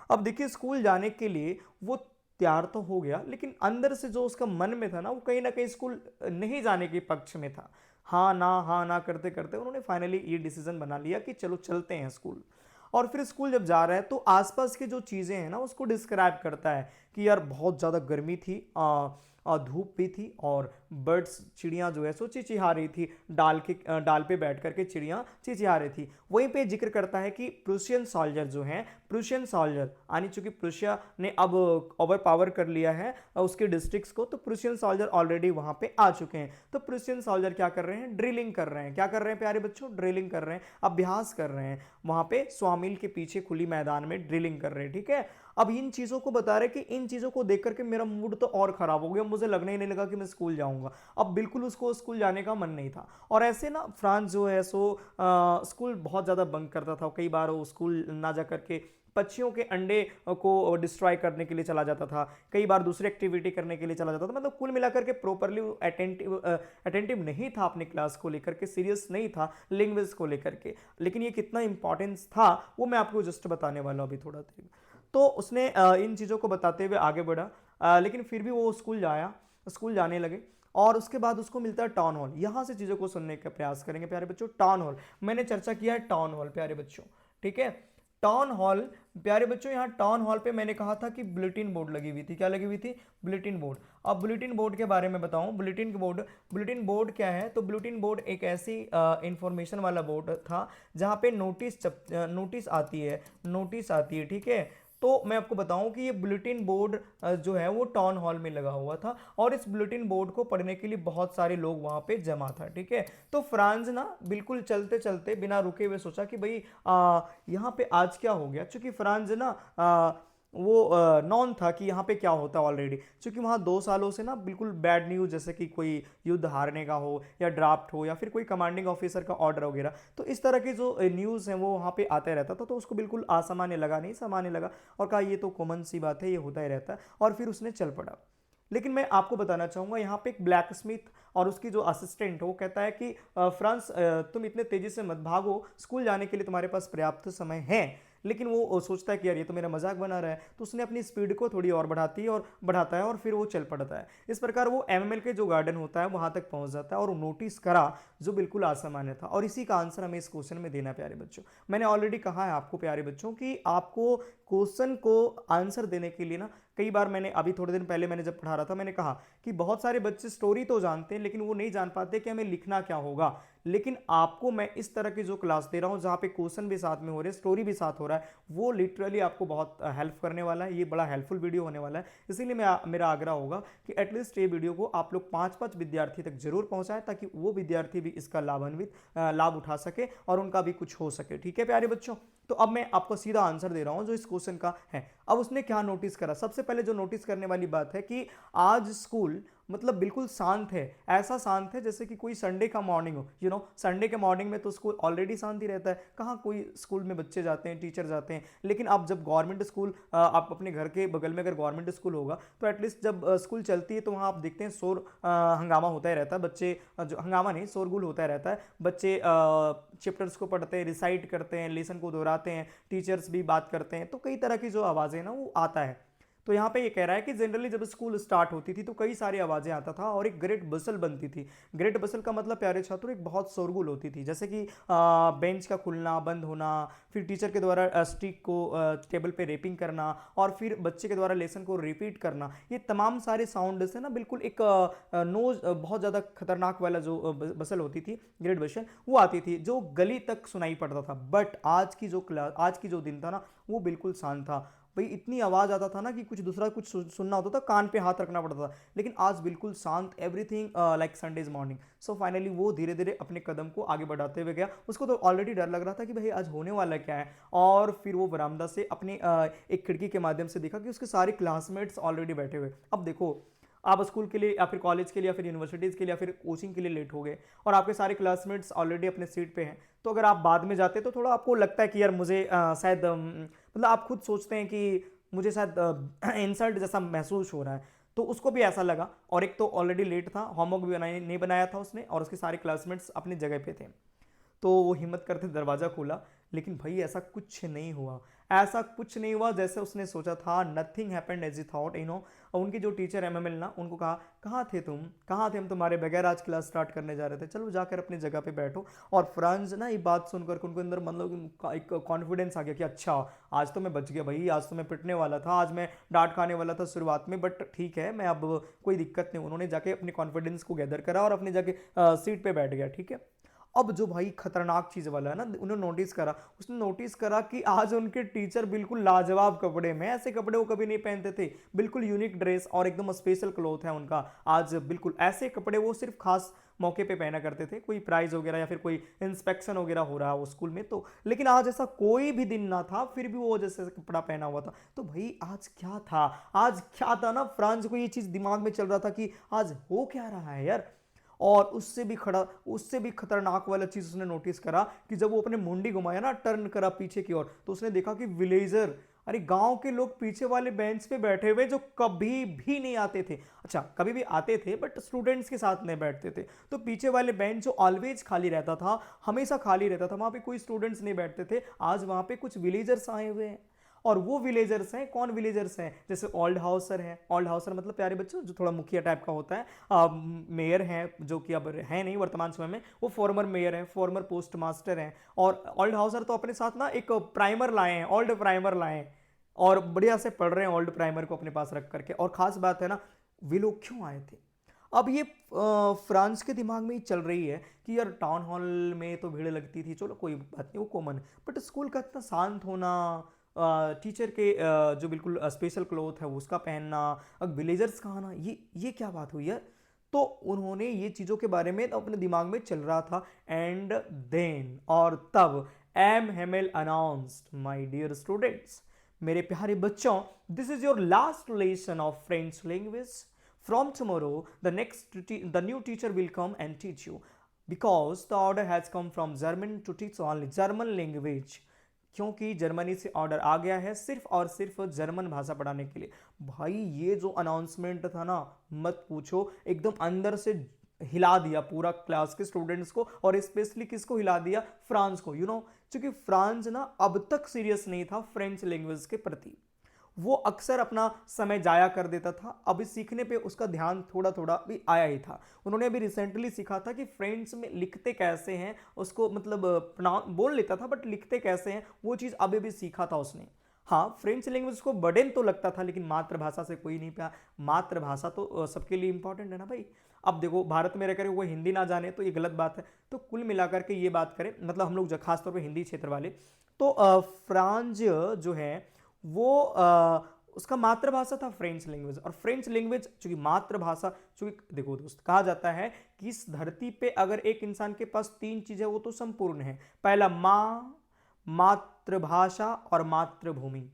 अब देखिए, स्कूल जाने के लिए वो तैयार तो हो गया, लेकिन अंदर से जो उसका मन में था ना, वो कहीं ना कहीं स्कूल नहीं जाने के पक्ष में था। हाँ ना करते करते उन्होंने फाइनली ये डिसीजन बना लिया कि चलो चलते हैं स्कूल। और फिर स्कूल जब जा रहा है तो आसपास की जो चीज़ें हैं ना, उसको डिस्क्राइब करता है कि यार बहुत ज़्यादा गर्मी थी, धूप भी थी, और बर्ड्स, चिड़ियाँ जो है सो चिचिहा रही थी, डाल पे बैठ करके चिड़ियाँ चिचिहा रही थी। वहीं पे जिक्र करता है कि प्रूशियन सोल्जर जो हैं, प्रूशियन सोल्जर यानी चूंकि प्रूशिया ने अब ओवर पावर कर लिया है उसके डिस्ट्रिक्ट्स को, तो प्रूशियन सोल्जर ऑलरेडी वहाँ पे आ चुके हैं। तो प्रूशियन सोल्जर क्या कर रहे हैं, ड्रिलिंग कर रहे हैं। क्या कर रहे हैं प्यारे बच्चों, ड्रिलिंग कर रहे हैं, अभ्यास कर रहे हैं, वहाँ पे स्वामिल के पीछे खुली मैदान में ड्रिलिंग कर रहे हैं। ठीक है, अब इन चीज़ों को बता रहे कि इन चीज़ों को देख करके मेरा मूड तो और ख़राब हो गया, मुझे लगने ही नहीं लगा कि मैं स्कूल जाऊंगा। अब बिल्कुल उसको स्कूल जाने का मन नहीं था। और ऐसे ना फ्रांस जो है सो स्कूल बहुत ज़्यादा बंक करता था। कई बार वो स्कूल ना जा करके पक्षियों के अंडे को डिस्ट्रॉय करने के लिए चला जाता था, कई बार दूसरी एक्टिविटी करने के लिए चला जाता था। मतलब कुल मिलाकर के प्रॉपरली अटेंटिव नहीं था अपनी क्लास को लेकर के, सीरियस नहीं था लैंग्वेज को लेकर के। लेकिन ये कितना इंपॉर्टेंस था वो मैं आपको जस्ट बताने वाला हूँ अभी थोड़ा देर। तो उसने इन चीज़ों को बताते हुए आगे बढ़ा, लेकिन फिर भी वो स्कूल जाने लगे। और उसके बाद उसको मिलता है टाउन हॉल। यहाँ से चीज़ों को सुनने का प्रयास करेंगे प्यारे बच्चों। टाउन हॉल, मैंने चर्चा किया है टाउन हॉल प्यारे बच्चों, ठीक है। टाउन हॉल, प्यारे बच्चों यहाँ टाउन हॉल पे मैंने कहा था कि बुलेटिन बोर्ड लगी हुई थी। क्या लगी हुई थी? Bulletin board. अब बुलेटिन बोर्ड के बारे में बताऊं, बुलेटिन बोर्ड क्या है? तो बुलेटिन बोर्ड एक ऐसी इंफॉर्मेशन वाला बोर्ड था जहाँ पे नोटिस आती है, ठीक है। तो मैं आपको बताऊं कि ये बुलेटिन बोर्ड जो है वो टाउन हॉल में लगा हुआ था, और इस बुलेटिन बोर्ड को पढ़ने के लिए बहुत सारे लोग वहां पे जमा था, ठीक है। तो फ्रांस ना बिल्कुल चलते चलते बिना रुके हुए सोचा कि भाई यहाँ पे आज क्या हो गया, क्योंकि फ्रांस ना वो नॉन था कि यहाँ पे क्या होता है ऑलरेडी, क्योंकि वहाँ 2 सालों से ना बिल्कुल बैड न्यूज़, जैसे कि कोई युद्ध हारने का हो या ड्राफ्ट हो या फिर कोई कमांडिंग ऑफिसर का ऑर्डर वगैरह, तो इस तरह की जो न्यूज़ है वो वहाँ पे आते रहता था। तो उसको बिल्कुल असामान्य लगा, नहीं सामान्य लगा, और कहा ये तो कॉमन सी बात है, ये होता ही रहता है, और फिर उसने चल पड़ा। लेकिन मैं आपको बताना चाहूंगा यहाँ पे एक ब्लैक स्मिथ और उसकी जो असिस्टेंट है वो कहता है कि फ्रांस तुम इतने तेजी से मत भागो, स्कूल जाने के लिए तुम्हारे पास पर्याप्त समय है। लेकिन वो सोचता है कि यार ये तो मेरा मजाक बना रहा है, तो उसने अपनी स्पीड को थोड़ी और बढ़ाता है और फिर वो चल पड़ता है। इस प्रकार वो एमएमएल के जो गार्डन होता है वहां तक पहुंच जाता है और नोटिस करा जो बिल्कुल असामान्य था, और इसी का आंसर हमें इस क्वेश्चन में देना है प्यारे बच्चों। मैंने ऑलरेडी कहा है आपको प्यारे बच्चों कि आपको क्वेश्चन को आंसर देने के लिए ना, कई बार मैंने अभी थोड़े दिन पहले मैंने जब पढ़ा रहा था मैंने कहा कि बहुत सारे बच्चे स्टोरी तो जानते हैं लेकिन वो नहीं जान पाते कि हमें लिखना क्या होगा। लेकिन आपको मैं इस तरह की जो क्लास दे रहा हूं जहां पे क्वेश्चन भी साथ में हो रहे हैं, स्टोरी भी साथ हो रहा है, वो लिटरली आपको बहुत हेल्प करने वाला है। ये बड़ा हेल्पफुल वीडियो होने वाला है, इसीलिए मेरा आग्रह होगा कि एटलीस्ट ये वीडियो को आप लोग 5-5 विद्यार्थी तक जरूर पहुंचाएं, ताकि वो विद्यार्थी भी इसका लाभ उठा सके और उनका भी कुछ हो सके, ठीक है प्यारे बच्चों। तो अब मैं आपको सीधा आंसर दे रहा हूं जो इस क्वेश्चन का है। अब उसने क्या नोटिस करा? सबसे पहले जो नोटिस करने वाली बात है कि आज स्कूल मतलब बिल्कुल शांत है, ऐसा शांत है जैसे कि कोई संडे का मॉर्निंग हो। संडे के मॉर्निंग में तो स्कूल ऑलरेडी शांत ही रहता है, कहाँ कोई स्कूल में बच्चे जाते हैं, टीचर जाते हैं। लेकिन अब जब गवर्नमेंट स्कूल, आप अपने घर के बगल में अगर गवर्नमेंट स्कूल होगा तो एटलीस्ट जब स्कूल चलती है तो वहाँ आप देखते हैं हंगामा होता ही रहता है, बच्चे जो हंगामा नहीं शोरगुल होता ही रहता है, बच्चे चैप्टर्स को पढ़ते हैं, रिसाइट करते हैं, लेसन को दोहराते हैं, टीचर्स भी बात करते हैं, तो कई तरह की जो आवाज़ें ना वो आता है। तो यहाँ पे ये कह रहा है कि जनरली जब स्कूल स्टार्ट होती थी तो कई सारी आवाज़ें आता था और एक ग्रेट बसल बनती थी। ग्रेट बसल का मतलब प्यारे छात्रों एक बहुत शोरगुल होती थी, जैसे कि बेंच का खुलना बंद होना, फिर टीचर के द्वारा स्टिक को टेबल पे रेपिंग करना, और फिर बच्चे के द्वारा लेसन को रिपीट करना। ये तमाम सारे साउंड से ना बिल्कुल एक नोज बहुत ज़्यादा खतरनाक वाला जो बसल होती थी, ग्रेट बसल, वो आती थी जो गली तक सुनाई पड़ता था। बट आज की जो दिन था ना वो बिल्कुल शांत था भाई। इतनी आवाज आता था ना कि कुछ दूसरा कुछ सुनना होता था कान पे हाथ रखना पड़ता था, लेकिन आज बिल्कुल शांत, everything like Sundays morning. So finally वो धीरे धीरे अपने कदम को आगे बढ़ाते हुए गया। उसको तो ऑलरेडी डर लग रहा था कि भाई आज होने वाला क्या है, और फिर वो बरामदा से अपनी एक खिड़की के माध्यम से देखा कि उसके सारे क्लासमेट्स ऑलरेडी बैठे हुए। अब देखो आप स्कूल के लिए या फिर कॉलेज के लिए या फिर यूनिवर्सिटीज़ के लिए या फिर कोचिंग के लिए लेट हो गए और आपके सारे क्लासमेट्स ऑलरेडी अपने सीट पे हैं, तो अगर आप बाद में जाते तो थोड़ा आपको लगता है कि यार मुझे शायद मतलब आप खुद सोचते हैं कि मुझे शायद इंसल्ट जैसा महसूस हो रहा है। तो उसको भी ऐसा लगा, और एक तो ऑलरेडी लेट था, होमवर्क भी नहीं बनाया था उसने, और उसके सारे क्लासमेट्स अपनी जगह पे थे। तो वो हिम्मत करते दरवाज़ा खोला, लेकिन भाई ऐसा कुछ नहीं हुआ, ऐसा कुछ नहीं हुआ जैसे उसने सोचा था। Nothing happened as you thought, और उनकी जो टीचर एमएमएल ना, उनको कहा कहाँ थे तुम, कहाँ थे, हम तुम्हारे बगैर आज क्लास स्टार्ट करने जा रहे थे, चलो जाकर अपनी जगह पे बैठो। और फ्रांस ना ये बात सुनकर उनको अंदर मतलब एक कॉन्फिडेंस आ गया कि अच्छा आज तो मैं बच गया भाई, आज तो मैं पिटने वाला था, आज मैं डांट खाने वाला था शुरुआत में, बट ठीक है मैं अब कोई दिक्कत नहीं। उन्होंने जाके अपने कॉन्फिडेंस को गैदर करा और अपनी जाके सीट पे बैठ गया, ठीक है। अब जो भाई खतरनाक चीज वाला है ना, उन्होंने उसने नोटिस करा कि आज उनके टीचर बिल्कुल लाजवाब कपड़े में, ऐसे कपड़े वो कभी नहीं पहनते थे, बिल्कुल यूनिक ड्रेस और एकदम स्पेशल क्लॉथ है उनका आज, बिल्कुल ऐसे कपड़े वो सिर्फ खास मौके पे पहना करते थे, कोई प्राइज वगैरह या फिर कोई इंस्पेक्शन वगैरह हो रहा हो स्कूल में तो। लेकिन आज ऐसा कोई भी दिन ना था, फिर भी वो जैसे कपड़ा पहना हुआ था। तो भाई आज क्या था, ना, फ्रांस को ये चीज दिमाग में चल रहा था कि आज हो क्या रहा है यार। और उससे भी खतरनाक वाला चीज उसने नोटिस करा कि जब वो अपने मुंडी घुमाया ना, टर्न करा पीछे की ओर, तो उसने देखा कि विलेजर, अरे गांव के लोग पीछे वाले बेंच पे बैठे हुए जो कभी भी नहीं आते थे। अच्छा कभी भी आते थे बट स्टूडेंट्स के साथ नहीं बैठते थे, तो पीछे वाले बेंच जो ऑलवेज खाली रहता था, हमेशा खाली रहता था, वहां पे कोई स्टूडेंट्स नहीं बैठते थे, आज वहां पे कुछ विलेजर्स आए हुए हैं। और वो विलेजर्स हैं, कौन विलेजर्स हैं, जैसे ओल्ड हाउसर है, ओल्ड हाउसर मतलब प्यारे बच्चों जो थोड़ा मुखिया टाइप का होता है, मेयर है जो कि अब है नहीं वर्तमान समय में, वो फॉर्मर मेयर है, फॉर्मर पोस्ट मास्टर हैं, और ओल्ड हाउसर तो अपने साथ ना एक प्राइमर लाए हैं, ओल्ड प्राइमर लाए हैं और बढ़िया से पढ़ रहे हैं ओल्ड प्राइमर को अपने पास रख करके। और खास बात है ना, वे लोग क्यों आए थे, अब ये फ्रांस के दिमाग में ही चल रही है कि यार टाउन हॉल में तो भीड़ लगती थी, चलो कोई बात नहीं वो कॉमन है, बट स्कूल का इतना शांत होना, टीचर के जो बिल्कुल स्पेशल क्लोथ है उसका पहनना, अब विलेजर्स का आना, ये क्या बात हुई यार। तो उन्होंने ये चीज़ों के बारे में अपने दिमाग में चल रहा था, एंड देन और तब M Hamel announced, my dear students, मेरे प्यारे बच्चों, this is your last lesson of French language. From tomorrow, the new teacher will come and teach you, because the order has come from German to teach only German language. क्योंकि Germany से order आ गया है सिर्फ और सिर्फ German भाषा पढ़ाने के लिए। भाई ये जो अनाउंसमेंट था ना, मत पूछो, एकदम अंदर से हिला दिया पूरा क्लास के स्टूडेंट्स को, और स्पेशली किसको हिला दिया, फ्रांस को, क्योंकि फ्रांस ना अब तक सीरियस नहीं था फ्रेंच लैंग्वेज के प्रति, वो अक्सर अपना समय जाया कर देता था, अभी सीखने पे उसका ध्यान थोड़ा थोड़ा भी आया ही था। उन्होंने अभी रिसेंटली सीखा था कि फ्रेंच में लिखते कैसे हैं, उसको मतलब बोल लेता था बट लिखते कैसे हैं, वो चीज़ अभी भी सीखा था उसने। हाँ, फ्रेंच लैंग्वेज को बर्डन तो लगता था, लेकिन मातृभाषा से कोई नहीं पाया। मातृभाषा तो सबके लिए इंपॉर्टेंट है ना भाई। अब देखो, भारत में रहकर वो हिंदी ना जाने तो ये गलत बात है। तो कुल मिलाकर के ये बात करें, मतलब हम लोग खासतौर पर हिंदी क्षेत्र वाले, तो फ्रांस जो है वो उसका मातृभाषा था फ्रेंच लैंग्वेज। और फ्रेंच लैंग्वेज चूंकि मातृभाषा, चूंकि देखो दोस्त, कहा जाता है कि इस धरती पे अगर एक इंसान के पास तीन चीजें वो तो संपूर्ण है, पहला माँ, मातृभाषा और मातृभूमि।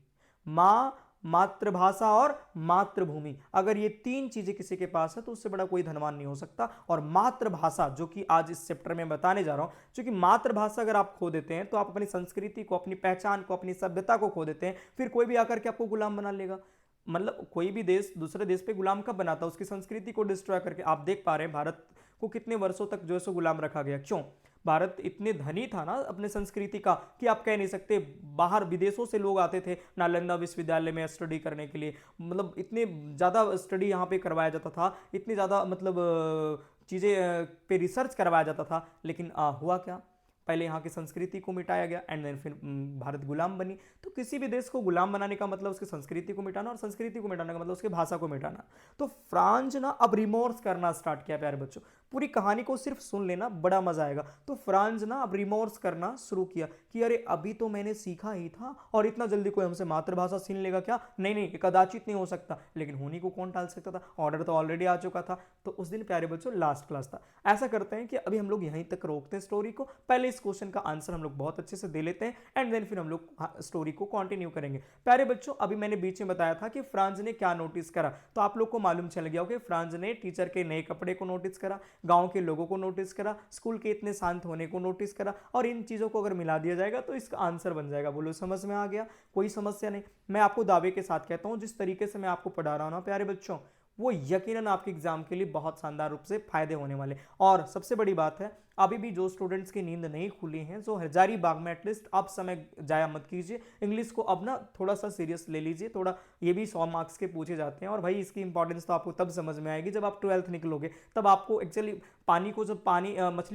माँ, मातृभाषा और मातृभूमि, अगर ये तीन चीजें किसी के पास है तो उससे बड़ा कोई धनवान नहीं हो सकता। और मातृभाषा, जो कि आज इस चैप्टर में बताने जा रहा हूं, क्योंकि मातृभाषा अगर आप खो देते हैं तो आप अपनी संस्कृति को, अपनी पहचान को, अपनी सभ्यता को खो देते हैं। फिर कोई भी आकर के आपको गुलाम बना लेगा। मतलब कोई भी देश दूसरे देश पे गुलाम कब बनाता है, उसकी संस्कृति को डिस्ट्रॉय करके। आप देख पा रहे हैं भारत को कितने वर्षों तक जो है सो गुलाम रखा गया, क्यों? भारत इतने धनी था ना अपने संस्कृति का कि आप कह नहीं सकते, बाहर विदेशों से लोग आते थे नालंदा विश्वविद्यालय में स्टडी करने के लिए, मतलब इतने ज़्यादा स्टडी यहाँ पे करवाया जाता था, इतनी ज़्यादा मतलब चीज़ें पे रिसर्च करवाया जाता था। लेकिन हुआ क्या, पहले यहाँ की संस्कृति को मिटाया गया, एंड देन फिर भारत गुलाम बनी। तो किसी भी देश को गुलाम बनाने का मतलब उसकी संस्कृति को मिटाना, और संस्कृति को मिटाने का मतलब उसकी भाषा को मिटाना। तो फ्रांस ना अब रिमोर्स करना स्टार्ट किया प्यारे बच्चों। पूरी कहानी को सिर्फ सुन लेना, बड़ा मजा आएगा। तो फ्रांस ना अब रिमोर्स करना शुरू किया कि अरे अभी तो मैंने सीखा ही था, और इतना जल्दी कोई हमसे मातृभाषा छीन लेगा क्या? नहीं नहीं, कदाचित नहीं हो सकता। लेकिन होनी को कौन टाल सकता था, ऑर्डर तो ऑलरेडी आ चुका था। तो उस दिन प्यारे बच्चों लास्ट क्लास था। ऐसा करते हैं कि अभी हम लोग यहीं तक रोकते हैं स्टोरी को, पहले इस क्वेश्चन का आंसर हम लोग बहुत अच्छे से दे लेते हैं, एंड देन फिर हम लोग स्टोरी को कंटिन्यू करेंगे। प्यारे बच्चों, अभी मैंने बीच में बताया था कि फ्रांस ने क्या नोटिस करा, तो आप लोग को मालूम चल गया कि फ्रांस ने टीचर के नए कपड़े को नोटिस करा, गांव के लोगों को नोटिस करा, स्कूल के इतने शांत होने को नोटिस करा, और इन चीजों को अगर मिला दिया जाएगा तो इसका आंसर बन जाएगा। बोलो समझ में आ गया? कोई समस्या नहीं। मैं आपको दावे के साथ कहता हूं, जिस तरीके से मैं आपको पढ़ा रहा हूं ना प्यारे बच्चों, वो यकीनन आपके एग्जाम के लिए बहुत शानदार रूप से फायदे होने वाले। और सबसे बड़ी बात है, अभी भी जो स्टूडेंट्स की नींद नहीं खुली है, जो हजारीबाग में एटलीस्ट आप समय जाया मत कीजिए। इंग्लिश को अब ना थोड़ा सा सीरियस ले लीजिए, थोड़ा ये भी 100 मार्क्स के पूछे जाते हैं, और भाई इसकी इंपॉर्टेंस तो आपको तब समझ में आएगी जब आप 12th निकलोगे। तब आपको एक्चुअली मछली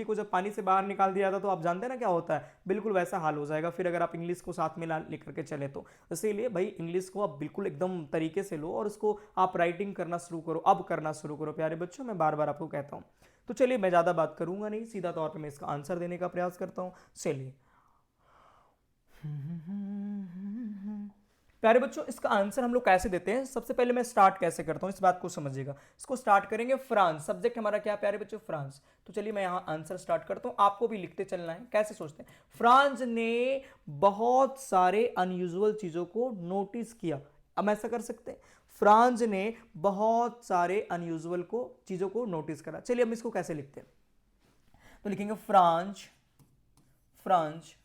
को जब पानी से बाहर निकाल दिया था तो आप जानते हैं ना क्या होता है, बिल्कुल वैसा हाल हो जाएगा फिर अगर आप इंग्लिश को साथ में लेकर के चले तो। इसीलिए भाई इंग्लिश को आप बिल्कुल एकदम तरीके से लो, और उसको आप राइटिंग करना शुरू करो, अब करना शुरू करो प्यारे बच्चों, मैं बार बार आपको कहता हूँ। तो चलिए, मैं ज़्यादा बात करूंगा नहीं, सीधा तौर पे मैं इसका आंसर देने का प्रयास करता हूं। चलिए प्यारे बच्चों, इसका आंसर हम लोग कैसे देते हैं, सबसे पहले मैं स्टार्ट कैसे करता हूं इस बात को समझिएगा। इसको स्टार्ट करेंगे फ्रांस, सब्जेक्ट हमारा क्या प्यारे बच्चों, फ्रांस। तो चलिए मैं यहां आंसर स्टार्ट करता हूं, आपको भी लिखते चलना है। कैसे सोचते हैं, फ्रांस ने बहुत सारे अनयूजुअल चीजों को नोटिस किया। अब ऐसा कर सकते हैं, फ्रांस ने बहुत सारे अनयूजुअल चीजों को नोटिस करा। चलिए हम इसको कैसे लिखते हैं, तो लिखेंगे फ्रांस, फ्रांस।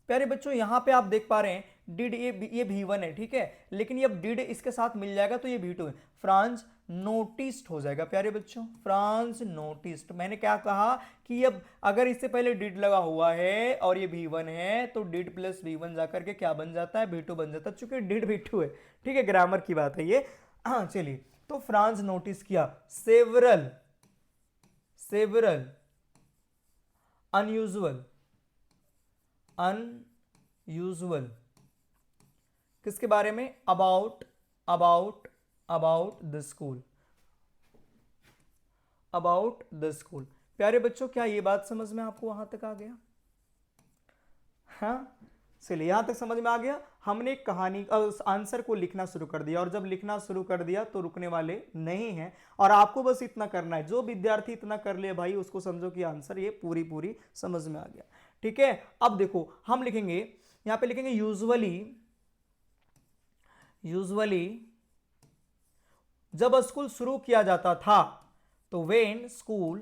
प्यारे बच्चों यहां पे आप देख पा रहे हैं डिड, ये V1 है, ठीक है, लेकिन ये अब डिड इसके साथ मिल जाएगा तो ये V2 है। फ्रांस नोटिस्ड हो जाएगा प्यारे बच्चों, फ्रांस नोटिस्ड। मैंने क्या कहा कि अब अगर इससे पहले डिड लगा हुआ है और ये V1 है तो डिड प्लस V1 जाकर के क्या बन जाता है, V2 बन जाता है, चूंकि डिड V2 है। ठीक है, ग्रामर की बात है ये। हाँ चलिए, तो फ्रांस नोटिस किया सेवरल अनयूजुअल किसके बारे में, अबाउट द स्कूल। प्यारे बच्चों, क्या ये बात समझ में आपको वहां तक आ गया? हाँ चलिए, यहां तक समझ में आ गया। हमने एक कहानी उस आंसर को लिखना शुरू कर दिया, और जब लिखना शुरू कर दिया तो रुकने वाले नहीं हैं। और आपको बस इतना करना है, जो विद्यार्थी इतना कर ले भाई उसको समझो कि आंसर ये पूरी समझ में आ गया। ठीक है, अब देखो हम लिखेंगे, यहां पे लिखेंगे यूजुअली जब स्कूल शुरू किया जाता था तो वेन स्कूल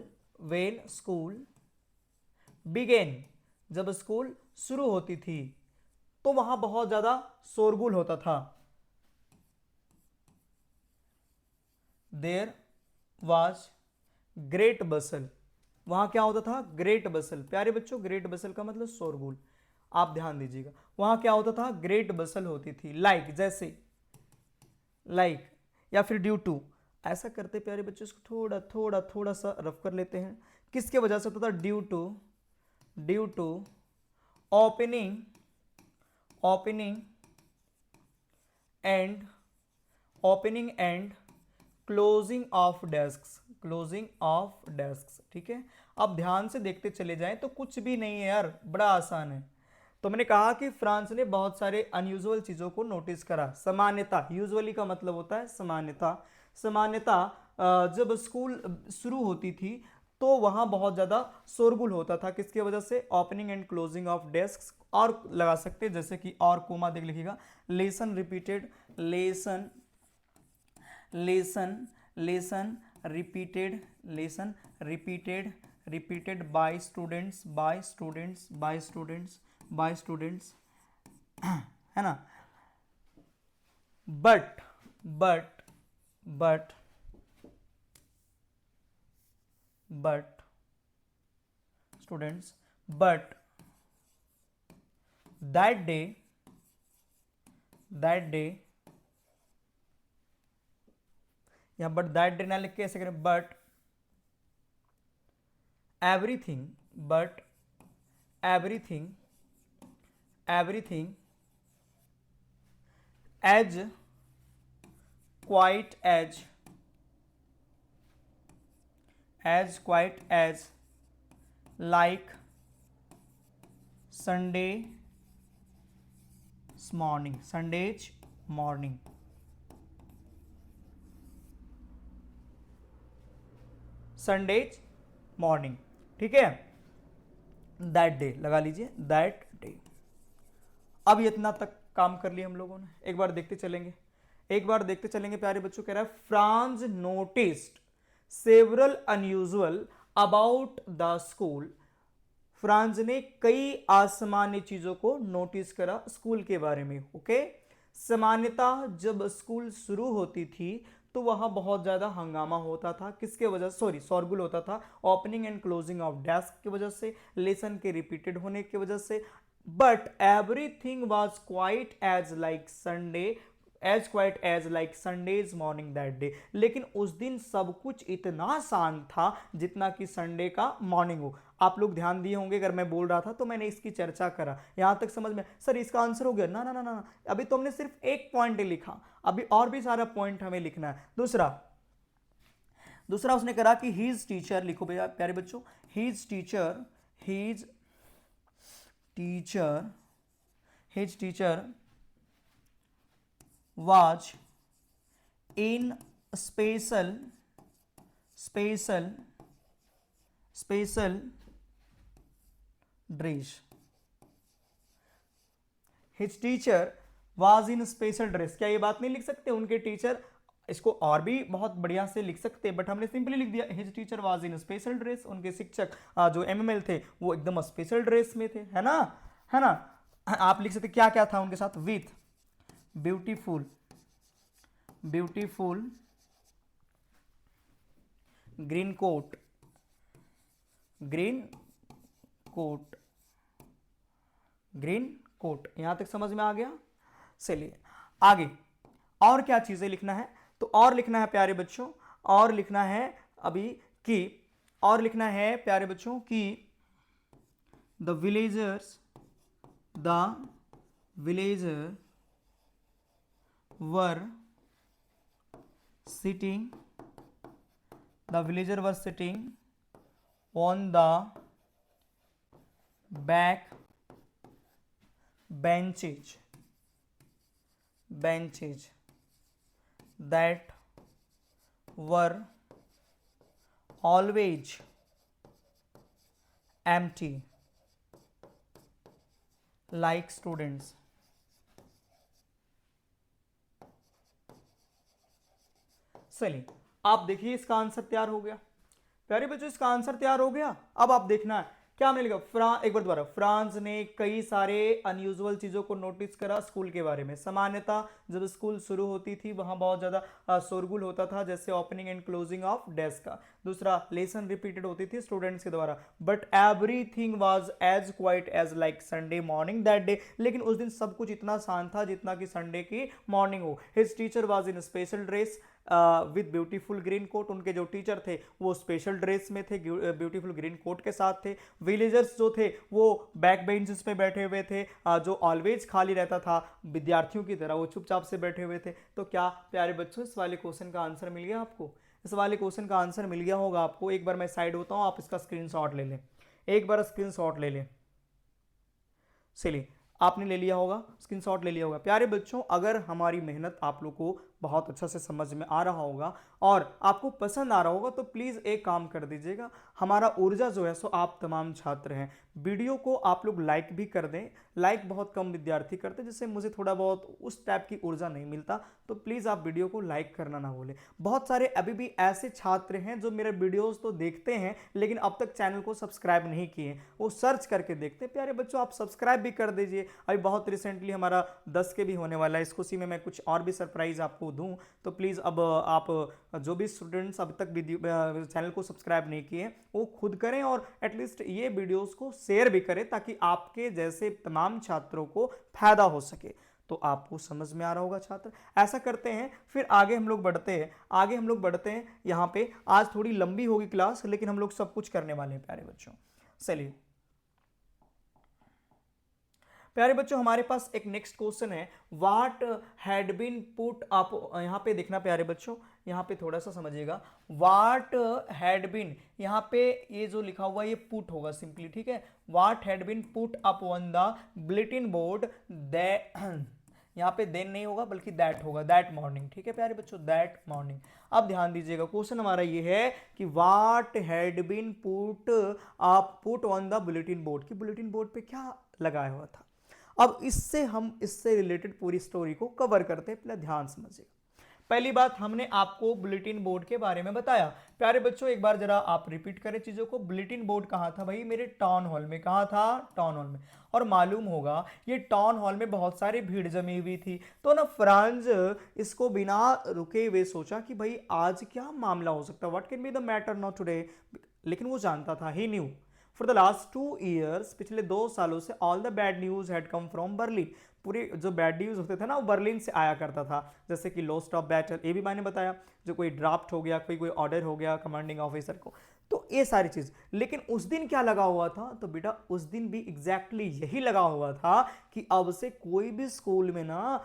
बिगेन, जब स्कूल शुरू होती थी तो वहां बहुत ज्यादा शोरगुल होता था। देयर वाज ग्रेट बसल, वहां क्या होता था, ग्रेट बसल। प्यारे बच्चों, ग्रेट बसल का मतलब शोरगुल, आप ध्यान दीजिएगा। वहां क्या होता था, ग्रेट बसल होती थी। लाइक जैसे, लाइक या फिर ड्यू टू, ऐसा करते प्यारे बच्चों, इसको थोड़ा सा रफ कर लेते हैं। किसके वजह से होता था, due to opening and closing of desk. ठीक है, अब ध्यान से देखते चले जाएं तो कुछ भी नहीं है यार, बड़ा आसान है। तो मैंने कहा कि फ्रांस ने बहुत सारे अनयूजुअल चीजों को नोटिस करा। सामान्यता, यूजुअली का मतलब होता है सामान्यता जब स्कूल शुरू होती थी तो वहां बहुत ज्यादा शोरगुल होता था। किसकी वजह से, opening and closing of desk. और लगा सकते हैं जैसे कि और कोमा देख लिखिएगा, लेसन रिपीटेड बाय स्टूडेंट्स है ना। But students but that day या बट दैट डे ना लिख के ऐसे करें, but everything as quite as like Sundays morning. ठीक है, दैट डे लगा लीजिए, दैट डे। अब इतना तक काम कर लिया हम लोगों ने। एक बार देखते चलेंगे प्यारे बच्चों। कह रहा है France noticed several unusual about the school. France ने कई असामान्य चीजों को नोटिस करा स्कूल के बारे में। ओके, सामान्यता जब स्कूल शुरू होती थी तो वहां बहुत ज्यादा हंगामा होता था। किसके वजह से, शोरगुल होता था opening and closing of desk की वजह से, लेसन के रिपीटेड होने की वजह से। But everything was quite as like Sundays morning that day. लेकिन उस दिन सब कुछ इतना शांत था जितना कि संडे का मॉर्निंग हो। आप लोग ध्यान दिए होंगे, अगर मैं बोल रहा था तो मैंने इसकी चर्चा करा। यहां तक समझ में, सर इसका आंसर हो गया? ना ना ना ना, अभी तो हमने सिर्फ एक पॉइंट लिखा, अभी और भी सारा पॉइंट हमें लिखना है। दूसरा उसने करा कि हीज टीचर, लिखो भैया प्यारे बच्चों, his teacher was in special dress. His teacher was in special dress। क्या ये बात नहीं लिख सकते, उनके टीचर? इसको और भी बहुत बढ़िया से लिख सकते, बट हमने सिंपली लिख दिया his teacher was in special dress. उनके शिक्षक जो एमएमएल थे वो एकदम स्पेशल ड्रेस में थे, है ना। आप लिख सकते क्या क्या था उनके साथ, with beautiful green coat, green coat, green coat. यहां तक समझ में आ गया। चलिए आगे और क्या चीजें लिखना है, तो और लिखना है प्यारे बच्चों, और लिखना है अभी कि, और लिखना है प्यारे बच्चों कि the villagers, the villager were sitting, the villager was sitting on the back benches, benches that were always empty, like students। चलिए आप देखिए इसका आंसर तैयार हो गया प्यारे बच्चों, इसका आंसर तैयार हो गया। अब आप देखना है क्या हमने लिखा, एक बार दोबारा, फ्रांस ने कई सारे अनयूजुअल चीजों को नोटिस करा स्कूल के बारे में। सामान्यतः जब स्कूल शुरू होती थी वहां बहुत ज्यादा शोरगुल होता था, जैसे opening and closing of desk का। दूसरा, लेसन रिपीटेड होती थी स्टूडेंट्स के द्वारा, but everything was as quite as like Sunday morning that day. लेकिन उस दिन सब कुछ इतना शांत था जितना कि संडे की मॉर्निंग हो। His teacher was in special dress with beautiful green coat. उनके जो टीचर थे वो स्पेशल ड्रेस में थे, ब्यूटीफुल ग्रीन कोट के साथ थे। विलेजर्स जो थे वो बैक बेंचेस पे बैठे हुए थे, जो ऑलवेज खाली रहता था विद्यार्थियों की तरह, वो चुपचाप से बैठे हुए थे। तो क्या प्यारे बच्चों इस वाले क्वेश्चन का आंसर मिल गया आपको? इस वाले क्वेश्चन का आंसर मिल गया होगा आपको। एक बार मैं साइड होता हूं, आप इसका स्क्रीनशॉट ले लें, एक बार स्क्रीनशॉट ले लें। चलिए आपने ले लिया होगा, स्क्रीनशॉट ले लिया होगा। प्यारे बच्चों अगर हमारी मेहनत आप लोग को बहुत अच्छा से समझ में आ रहा होगा और आपको पसंद आ रहा होगा तो प्लीज़ एक काम कर दीजिएगा, हमारा ऊर्जा जो है सो आप तमाम छात्र हैं, वीडियो को आप लोग लाइक भी कर दें। लाइक बहुत कम विद्यार्थी करते जिससे मुझे थोड़ा बहुत उस टाइप की ऊर्जा नहीं मिलता, तो प्लीज़ आप वीडियो को लाइक करना ना भूलें। बहुत सारे अभी भी ऐसे छात्र हैं जो मेरे वीडियोज़ तो देखते हैं लेकिन अब तक चैनल को सब्सक्राइब नहीं किए, वो सर्च करके देखते हैं। प्यारे बच्चों आप सब्सक्राइब भी कर दीजिए। अभी बहुत रिसेंटली हमारा 10 के भी होने वाला है, इसको सी में मैं कुछ और भी सरप्राइज आपको दूं, तो प्लीज़ अब आप जो भी स्टूडेंट्स अब तक चैनल को सब्सक्राइब नहीं किए वो खुद करें और एटलीस्ट ये वीडियोस को शेयर भी करें ताकि आपके जैसे तमाम छात्रों को फायदा हो सके। तो आपको समझ में आ रहा होगा छात्र। ऐसा करते हैं फिर आगे हम लोग बढ़ते हैं, आगे हम लोग बढ़ते हैं। यहाँ पे आज थोड़ी लंबी होगी क्लास लेकिन हम लोग सब कुछ करने वाले हैं प्यारे बच्चों। चलिए प्यारे बच्चों हमारे पास एक नेक्स्ट क्वेश्चन है, what had been put up. यहाँ पे देखना प्यारे बच्चों, यहाँ पे थोड़ा सा समझिएगा, व्हाट हैड बीन, यहाँ पे ये जो लिखा हुआ है ये पुट होगा सिंपली, ठीक है। What had been put up on the bulletin board यहाँ पे देन नहीं होगा बल्कि दैट होगा, दैट मॉर्निंग, ठीक है प्यारे बच्चों, दैट मॉर्निंग। अब ध्यान दीजिएगा क्वेश्चन हमारा ये है कि what had been put on the bulletin board, कि बुलेटिन बोर्ड पे क्या लगाया हुआ था। अब इससे रिलेटेड पूरी स्टोरी को कवर करते हैं, पहले ध्यान समझिएगा। पहली बात हमने आपको बुलेटिन बोर्ड के बारे में बताया। प्यारे बच्चों एक बार जरा आप रिपीट करें चीजों को। बुलेटिन बोर्ड कहाँ था भाई? मेरे टाउन हॉल में। कहाँ था? टाउन हॉल में। और मालूम होगा ये टाउन हॉल में बहुत सारी भीड़ जमी हुई थी, तो ना फ्रांस इसको बिना रुके हुए सोचा कि भाई आज क्या मामला हो सकता है, what can be the matter not today. लेकिन वो जानता था, he knew for the last 2 years, पिछले 2 सालों से all the bad news had come from Berlin. पूरे जो बैड न्यूज होते थे ना वो बर्लिन से आया करता था, जैसे कि लॉस्ट ऑफ बैटल, ये भी मैंने बताया, जो कोई ड्राफ्ट हो गया, कोई ऑर्डर हो गया कमांडिंग ऑफिसर को, तो ये सारी चीज। लेकिन उस दिन क्या लगा हुआ था? तो बेटा उस दिन भी एग्जैक्टली यही लगा हुआ था कि अब से कोई भी स्कूल में ना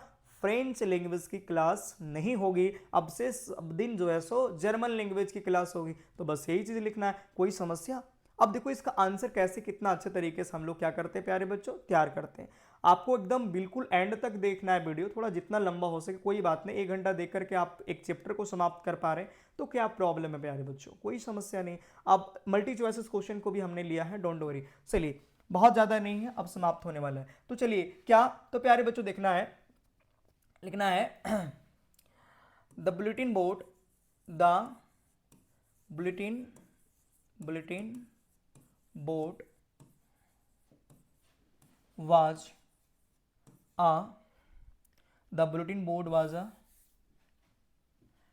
फ्रेंच लैंग्वेज की क्लास नहीं होगी, अब से सब दिन जो है सो जर्मन लैंग्वेज की क्लास होगी। तो बस यही चीज लिखना है, कोई समस्या? अब देखो इसका आंसर कैसे कितना अच्छे तरीके से हम लोग क्या करते हैं प्यारे बच्चों, तैयार करते हैं। आपको एकदम बिल्कुल एंड तक देखना है वीडियो, थोड़ा जितना लंबा हो सके कोई बात नहीं, 1 घंटा देख करके आप एक चैप्टर को समाप्त कर पा रहे हैं तो क्या प्रॉब्लम है प्यारे बच्चों, कोई समस्या नहीं। अब मल्टी चॉइसेस क्वेश्चन को भी हमने लिया है, डोंट वरी। चलिए बहुत ज्यादा नहीं है, अब समाप्त होने वाला है, तो चलिए क्या, तो प्यारे बच्चों देखना है, लिखना है the bulletin board, the bulletin board was the bulletin board was a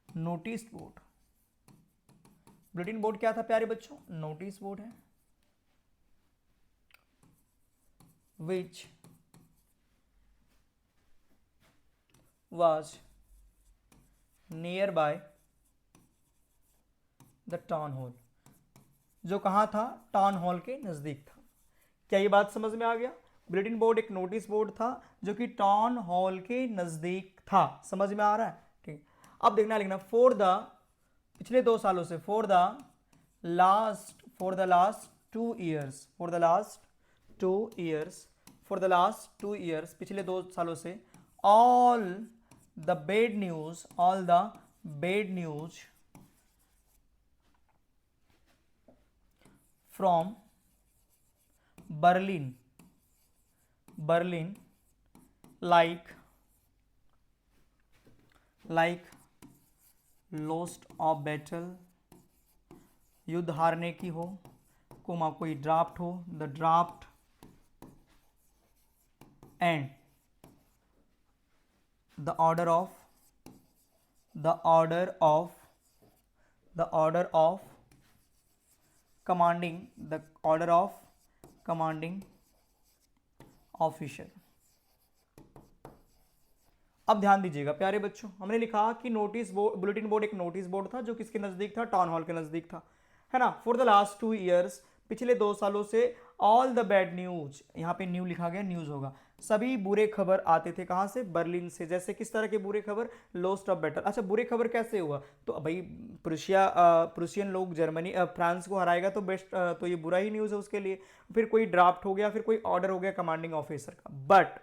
notice board, bulletin board क्या था प्यारे बच्चों? नोटिस बोर्ड है, विच was nearby the town hall, जो कहाँ था? टाउन हॉल के नज़दीक था। क्या ये बात समझ में आ गया? बुलेटिन बोर्ड एक नोटिस बोर्ड था जो कि टाउन हॉल के नज़दीक था। समझ में आ रहा है? ठीक। अब देखना लिखना फॉर द, पिछले 2 सालों से, for the last 2 years, for the last 2 years, for the last 2 years, पिछले 2 सालों से, all the bad news, all the bad news from Berlin, like lost of battle, युद्ध हारने की हो, कोई ड्राफ्ट हो, the draft, and the order of commanding, the order of commanding officer. अब ध्यान दीजिएगा प्यारे बच्चों, हमने लिखा कि नोटिस बोर्ड, बुलेटिन बोर्ड एक नोटिस बोर्ड था जो किसके नजदीक था? टाउन हॉल के नजदीक था, है ना। फॉर द लास्ट 2 ईयर्स, पिछले 2 सालों से, ऑल द बैड न्यूज, यहां पे न्यू लिखा गया, न्यूज होगा, सभी बुरे खबर आते थे कहां से? बर्लिन से। जैसे किस तरह के बुरे खबर? Lost of battle. अच्छा, बुरे खबर कैसे हुआ? तो भाई प्रुशियन लोग जर्मनी फ्रांस को हराएगा तो बेस्ट, तो ये बुरा ही न्यूज है उसके लिए। फिर कोई ड्राफ्ट हो गया, फिर कोई ऑर्डर हो गया कमांडिंग ऑफिसर का। But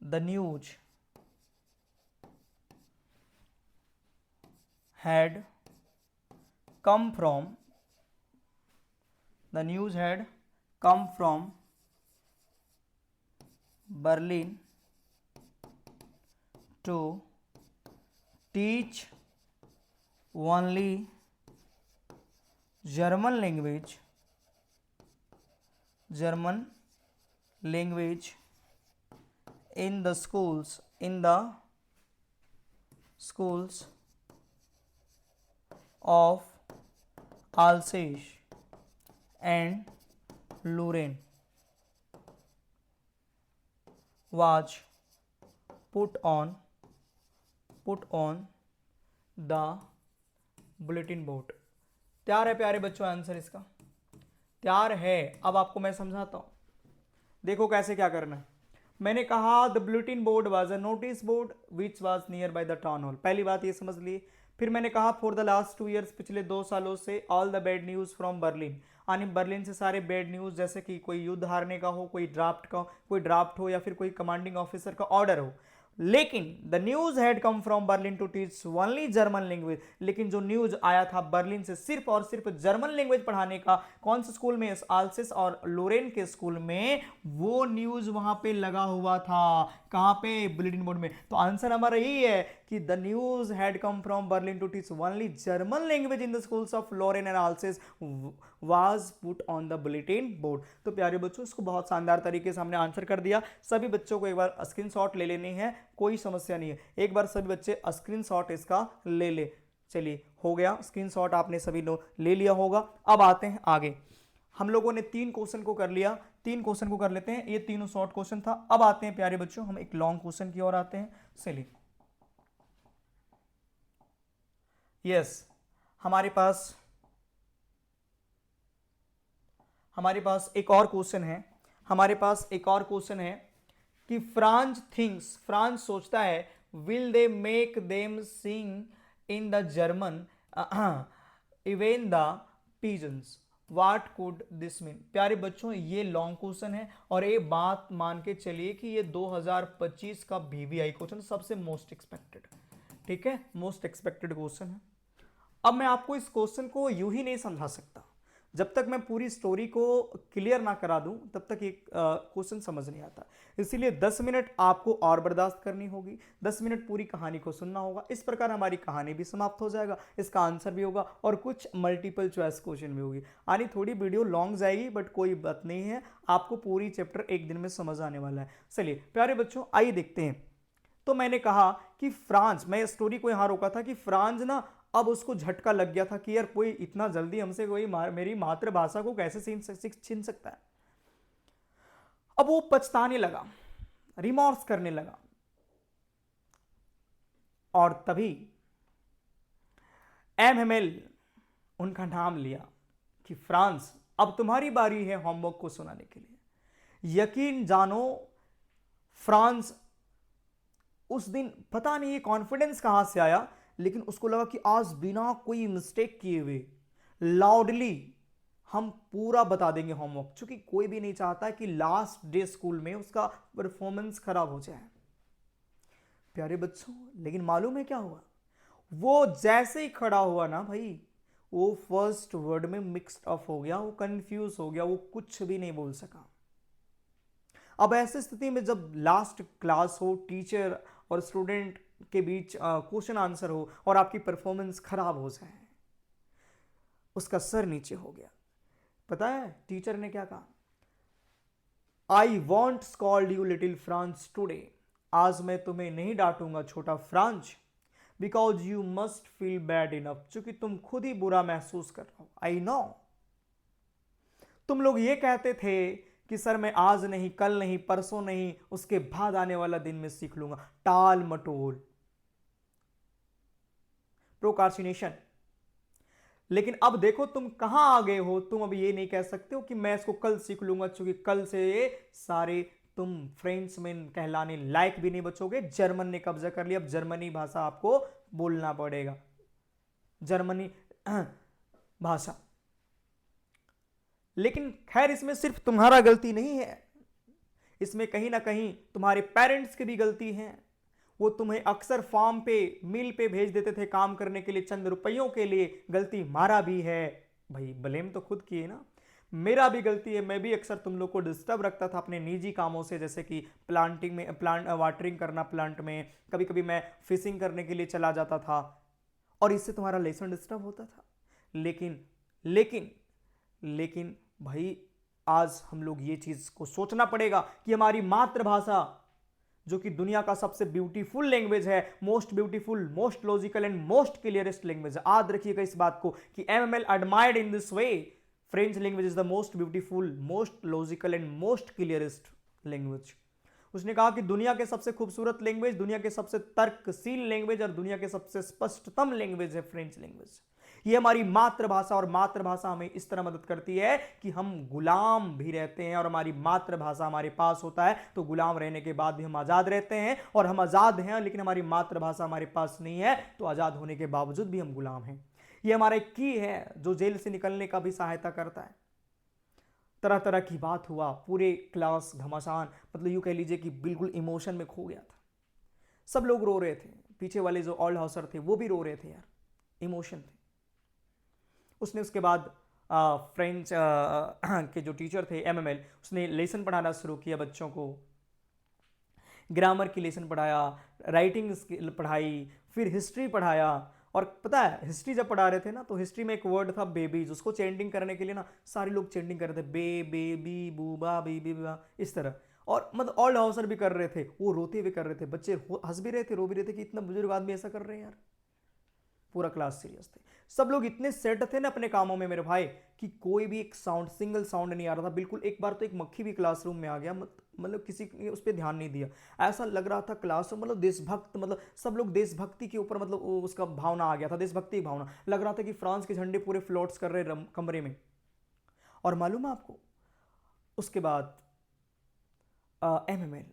the news had come from Berlin to teach only German language in the schools of Alsace and Lorraine was put on the bulletin board। तैयार है प्यारे बच्चों आंसर इसका? तैयार है। अब आपको मैं समझाता हूं, देखो कैसे क्या करना है। मैंने कहा the bulletin board was a notice board which was near by the town hall, पहली बात ये समझ लिए। फिर मैंने कहा फॉर द लास्ट 2 ईयर्स, पिछले 2 सालों से, all the bad news from Berlin, यानी बर्लिन से सारे बैड न्यूज, जैसे कि कोई युद्ध हारने का हो, कोई ड्राफ्ट हो, या फिर कोई कमांडिंग ऑफिसर का ऑर्डर हो। लेकिन the news had come from Berlin to teach only German language, लेकिन जो न्यूज आया था बर्लिन से सिर्फ और सिर्फ जर्मन लैंग्वेज पढ़ाने का। कौन से स्कूल में? आल्सेस और लोरेन के स्कूल में वो न्यूज वहां पे लगा हुआ था। कहां पे? बुलेटिन बोर्ड में। तो आंसर हमारा यही है कि the news had come from Berlin to teach only German language in the schools of Lorraine and Alsace was put on the bulletin board. तो प्यारे बच्चों, इसको बहुत शानदार तरीके से हमने आंसर कर दिया। सभी बच्चों को एक बार स्क्रीनशॉट ले लेनी है, कोई समस्या नहीं है। एक बार सभी बच्चे स्क्रीनशॉट इसका ले ले। चलिए, हो गया स्क्रीनशॉट, आपने सभी लोग ले लिया होगा। अब आते हैं आगे। हम लोगों ने 3 क्वेश्चन को कर लिया, 3 क्वेश्चन को कर लेते हैं। ये तीनों शॉर्ट क्वेश्चन था। अब आते हैं प्यारे बच्चों, हम एक लॉन्ग क्वेश्चन की ओर आते हैं। चलिए, यस, हमारे पास एक और क्वेश्चन है। हमारे पास एक और क्वेश्चन है कि फ्रांस सोचता है, will they make them sing in the German even the pigeons, what could this mean. प्यारे बच्चों, ये लॉन्ग क्वेश्चन है और ये बात मान के चलिए कि ये 2025 का VVI क्वेश्चन, सबसे मोस्ट एक्सपेक्टेड, ठीक है, मोस्ट एक्सपेक्टेड क्वेश्चन है। अब मैं आपको इस क्वेश्चन को यूं ही नहीं समझा सकता, जब तक मैं पूरी स्टोरी को क्लियर ना करा दूं तब तक एक क्वेश्चन समझ नहीं आता। इसीलिए 10 मिनट आपको और बर्दाश्त करनी होगी, 10 मिनट पूरी कहानी को सुनना होगा। इस प्रकार हमारी कहानी भी समाप्त हो जाएगा, इसका आंसर भी होगा और कुछ मल्टीपल चॉइस क्वेश्चन भी होगी। आनी थोड़ी वीडियो लॉन्ग जाएगी बट कोई बात नहीं है, आपको पूरी चैप्टर एक दिन में समझ आने वाला है। चलिए प्यारे बच्चों आइए देखते हैं। तो मैंने कहा कि फ्रांस, मैं स्टोरी को यहां रोका था कि फ्रांस ना अब उसको झटका लग गया था कि यार कोई इतना जल्दी हमसे कोई मेरी मातृभाषा को कैसे छीन सकता है। अब वो पछताने लगा, रिमॉर्स करने लगा। और तभी एमएमएल उनका नाम लिया कि फ्रांस अब तुम्हारी बारी है होमवर्क को सुनाने के लिए। यकीन जानो फ्रांस उस दिन पता नहीं ये कॉन्फिडेंस कहां से आया, लेकिन उसको लगा कि आज बिना कोई मिस्टेक किए हुए लाउडली हम पूरा बता देंगे होमवर्क, क्योंकि कोई भी नहीं चाहता कि लास्ट डे स्कूल में उसका परफॉर्मेंस खराब हो जाए। प्यारे बच्चों लेकिन मालूम है क्या हुआ, वो जैसे ही खड़ा हुआ ना भाई, वो फर्स्ट वर्ड में मिक्स्ड अप हो गया, वो कंफ्यूज हो गया, वो कुछ भी नहीं बोल सका। अब ऐसी स्थिति में जब लास्ट क्लास हो, टीचर और स्टूडेंट के बीच क्वेश्चन आंसर हो और आपकी परफॉर्मेंस खराब हो जाए, उसका सर नीचे हो गया। पता है टीचर ने क्या कहा? I want scold you little France today, आज मैं तुम्हें नहीं डांटूंगा छोटा France, because you must feel bad enough, क्योंकि तुम खुद ही बुरा महसूस कर रहे हो। आई नो तुम लोग ये कहते थे कि सर मैं आज नहीं, कल नहीं, परसों नहीं, उसके बाद आने वाला दिन में सीख लूंगा। टाल मटोल, प्रोकार्सिनेशन। लेकिन अब देखो तुम कहां आ गए हो, तुम अब ये नहीं कह सकते हो कि मैं इसको कल सीख लूंगा, क्योंकि कल से सारे तुम फ्रेंचमैन कहलाने लायक भी नहीं बचोगे। जर्मन ने कब्जा कर लिया, अब जर्मनी भाषा आपको बोलना पड़ेगा, जर्मनी भाषा। लेकिन खैर इसमें सिर्फ तुम्हारा गलती नहीं है, इसमें कहीं ना कहीं तुम्हारे पेरेंट्स की भी गलती है। वो तुम्हें अक्सर फार्म पे, मिल पे भेज देते थे काम करने के लिए चंद रुपयों के लिए, गलती मारा भी है भाई, ब्लेम तो खुद किए ना। मेरा भी गलती है, मैं भी अक्सर तुम लोग को डिस्टर्ब रखता था अपने निजी कामों से, जैसे कि प्लांटिंग में, प्लांट वाटरिंग करना प्लांट में, कभी कभी मैं फिशिंग करने के लिए चला जाता था और इससे तुम्हारा लेसन डिस्टर्ब होता था। लेकिन लेकिन लेकिन भाई आज हम लोग ये चीज को सोचना पड़ेगा कि हमारी मातृभाषा जो कि दुनिया का सबसे ब्यूटीफुल लैंग्वेज है, most beautiful, most logical and most clearest language है। याद रखिएगा इस बात को कि MML admired in this way, French language is the most beautiful, most logical and most clearest language. उसने कहा कि दुनिया के सबसे खूबसूरत लैंग्वेज, दुनिया के सबसे तर्कशील लैंग्वेज और दुनिया के सबसे स्पष्टतम लैंग्वेज है फ्रेंच लैंग्वेज। ये हमारी मातृभाषा, और मातृभाषा हमें इस तरह मदद करती है कि हम गुलाम भी रहते हैं, और हमारी मातृभाषा हमारे पास होता है तो गुलाम रहने के बाद भी हम आजाद रहते हैं, और हम आजाद हैं लेकिन हमारी मातृभाषा हमारे पास नहीं है तो आजाद होने के बावजूद भी हम गुलाम हैं। ये हमारा एक की है जो जेल से निकलने का भी सहायता करता है। तरह तरह की बात हुआ, पूरे क्लास घमासान, मतलब यूं कह लीजिए कि बिल्कुल इमोशन में खो गया था। सब लोग रो रहे थे, पीछे वाले जो ऑल हाउसर थे वो भी रो रहे थे यार, इमोशन थे। उसने उसके बाद फ्रेंच के जो टीचर थे एमएमएल, उसने लेसन पढ़ाना शुरू किया बच्चों को, ग्रामर की लेसन पढ़ाया, राइटिंग स्किल पढ़ाई, फिर हिस्ट्री पढ़ाया। और पता है हिस्ट्री जब पढ़ा रहे थे ना तो हिस्ट्री में एक वर्ड था बेबीज, उसको चेंटिंग करने के लिए ना सारे लोग चेंटिंग कर रहे थे, बे बेबी बूबा बीबी बा, इस तरह। और मतलब ऑल हाउसर भी कर रहे थे, वो रोते हुए कर रहे थे, बच्चे हंस भी रहे थे, रो भी रहे थे कि इतना बुजुर्ग आदमी ऐसा कर रहे हैं यार। पूरा क्लास सीरियस थे, सब लोग इतने सेट थे ना अपने कामों में मेरे भाई कि कोई भी एक साउंड, सिंगल साउंड नहीं आ रहा था बिल्कुल। एक बार तो एक मक्खी भी क्लासरूम में आ गया, मतलब किसी ने उस पर ध्यान नहीं दिया। ऐसा लग रहा था क्लासरूम मतलब देशभक्त, मतलब सब लोग देशभक्ति के ऊपर, मतलब उसका भावना आ गया था, देशभक्ति की भावना। लग रहा था कि फ्रांस के झंडे पूरे फ्लोट्स कर रहे कमरे में। और मालूम है आपको उसके बाद एमएमएल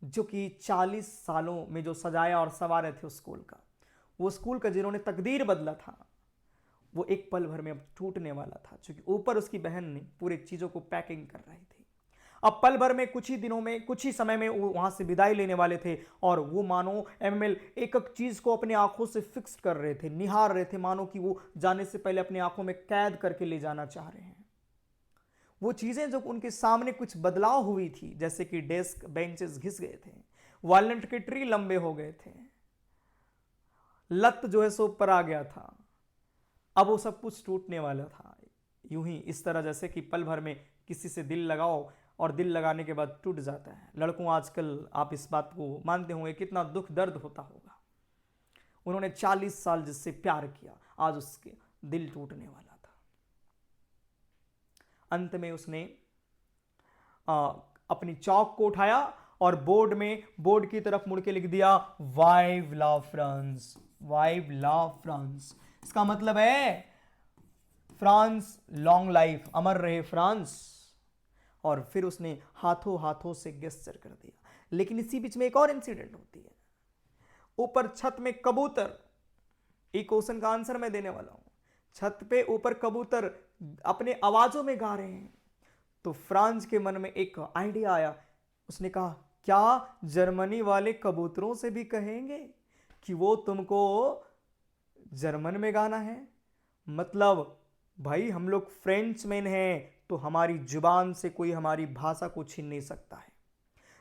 जो कि 40 सालों में जो सजाया और संवारे थे उस स्कूल का, वो स्कूल का जिन्होंने तकदीर बदला था, वो एक पल भर में अब टूटने वाला था, क्योंकि ऊपर उसकी बहन ने पूरे चीजों को पैकिंग कर रही थी। अब पल भर में, कुछ ही दिनों में, कुछ ही समय में वो वहां से विदाई लेने वाले थे और वो मानो एमएमएल एक एक चीज को अपनी आंखों से फिक्स कर रहे थे, निहार रहे थे, मानो कि वो जाने से पहले अपनी आंखों में कैद करके ले जाना चाह रहे हैं। वो चीजें जो उनके सामने कुछ बदलाव हुई थी, जैसे कि डेस्क बेंचेस घिस गए थे, वॉलनट के ट्री लंबे हो गए थे, लत जो है सो ऊपर आ गया था, अब वो सब कुछ टूटने वाला था। यूं ही इस तरह जैसे कि पल भर में किसी से दिल लगाओ और दिल लगाने के बाद टूट जाता है। लड़कों आजकल आप इस बात को मानते होंगे कितना दुख दर्द होता होगा। उन्होंने 40 साल जिससे प्यार किया, आज उसके दिल टूटने वाला था। अंत में उसने अपनी चौक को उठाया और बोर्ड की तरफ मुड़ के लिख दिया, वाइव ला फ्रांस, वाइव ला फ्रांस। इसका मतलब है फ्रांस लॉन्ग लाइफ, अमर रहे फ्रांस। और फिर उसने हाथों हाथों से गेस्चर कर दिया। लेकिन इसी बीच में एक और इंसिडेंट होती है। ऊपर छत में कबूतर, एक क्वेश्चन का आंसर मैं देने वाला हूं, छत पे ऊपर कबूतर अपने आवाजों में गा रहे हैं। तो फ्रांस के मन में एक आइडिया आया। उसने कहा, क्या जर्मनी वाले कबूतरों से भी कहेंगे कि वो तुमको जर्मन में गाना है? मतलब भाई हम लोग फ्रेंचमैन हैं, तो हमारी जुबान से कोई हमारी भाषा को छीन नहीं सकता है।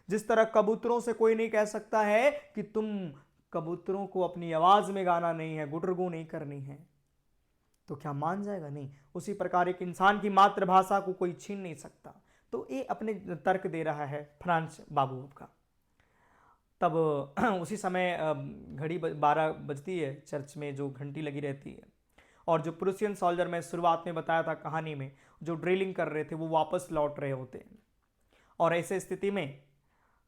जिस तरह कबूतरों से कोई नहीं कह सकता है कि तुम कबूतरों को अपनी आवाज में गाना नहीं है, गुटरगू नहीं करनी है, तो क्या मान जाएगा? नहीं। उसी प्रकार एक इंसान की मातृभाषा को कोई छीन नहीं सकता। तो ये अपने तर्क दे रहा है फ्रांस बाबू का। तब उसी समय घड़ी 12 बजती है, चर्च में जो घंटी लगी रहती है, और जो प्रूसियन सोल्जर मैं शुरुआत में बताया था कहानी में, जो ड्रिलिंग कर रहे थे वो वापस लौट रहे होते हैं। और ऐसे स्थिति में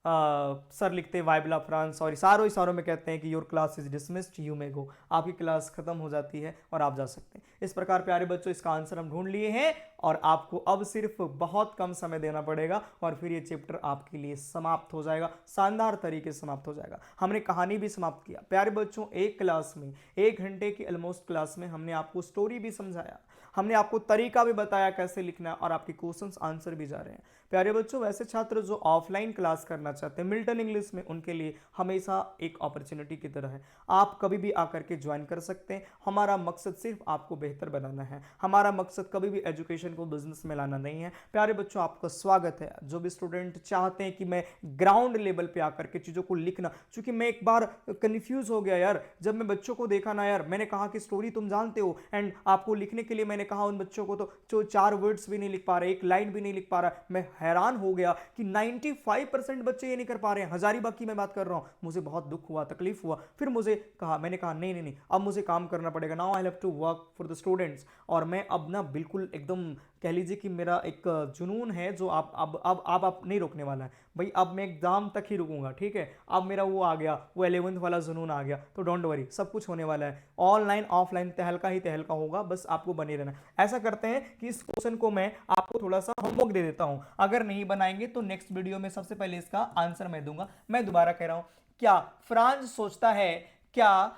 सर लिखते वाइबला फ्रांस और इशारों में कहते हैं कि your class is dismissed, you may go, आपकी क्लास खत्म हो जाती है और आप जा सकते हैं। इस प्रकार प्यारे बच्चों इसका आंसर हम ढूंढ लिए हैं और आपको अब सिर्फ बहुत कम समय देना पड़ेगा और फिर ये चैप्टर आपके लिए समाप्त हो जाएगा, शानदार तरीके से समाप्त हो जाएगा। हमने कहानी भी समाप्त किया प्यारे बच्चों। एक क्लास में 1 घंटे की ऑलमोस्ट क्लास में हमने आपको स्टोरी भी समझाया, हमने आपको तरीका भी बताया कैसे लिखना है और आपके क्वेश्चंस आंसर भी जा रहे हैं। प्यारे बच्चों वैसे छात्र जो ऑफलाइन क्लास करना चाहते हैं मिल्टन इंग्लिश में, उनके लिए हमेशा एक अपॉर्चुनिटी की तरह है। आप कभी भी आकर के ज्वाइन कर सकते हैं। हमारा मकसद सिर्फ आपको बेहतर बनाना है, हमारा मकसद कभी भी एजुकेशन को बिजनेस में लाना नहीं है। प्यारे बच्चों आपका स्वागत है। जो भी स्टूडेंट चाहते हैं कि मैं ग्राउंड लेवल पे आकर के चीज़ों को लिखना, क्योंकि मैं एक बार कन्फ्यूज हो गया यार, जब मैं बच्चों को देखा ना यार, मैंने कहा कि स्टोरी तुम जानते हो एंड आपको लिखने के लिए मैंने कहा उन बच्चों को तो जो 4 वर्ड्स भी नहीं लिख पा रहे, एक लाइन भी नहीं लिख पा रहा। मैं हैरान हो गया कि 95% बच्चे ये नहीं कर पा रहे हैं, हजारीबाग की मैं बात कर रहा हूं। मुझे बहुत दुख हुआ, तकलीफ हुआ। फिर मैंने कहा नहीं, अब मुझे काम करना पड़ेगा। Now I have to work for the students. और मैं अब ना बिल्कुल एकदम कह लीजिए कि मेरा एक जुनून है जो आप नहीं रोकने वाला है भाई। अब मैं एग्जाम तक ही रुकूंगा, ठीक है। अब मेरा वो आ गया, वो 11th वाला जुनून आ गया, तो डोंट वरी, सब कुछ होने वाला है। ऑनलाइन ऑफलाइन तहलका ही तहलका होगा, बस आपको बने रहना। ऐसा करते हैं कि इस क्वेश्चन को मैं आपको थोड़ा सा होमवर्क दे देता हूं, अगर नहीं बनाएंगे तो नेक्स्ट वीडियो में सबसे पहले इसका आंसर मैं दूंगा। मैं दोबारा कह रहा हूं, क्या फ्रांस सोचता है, क्या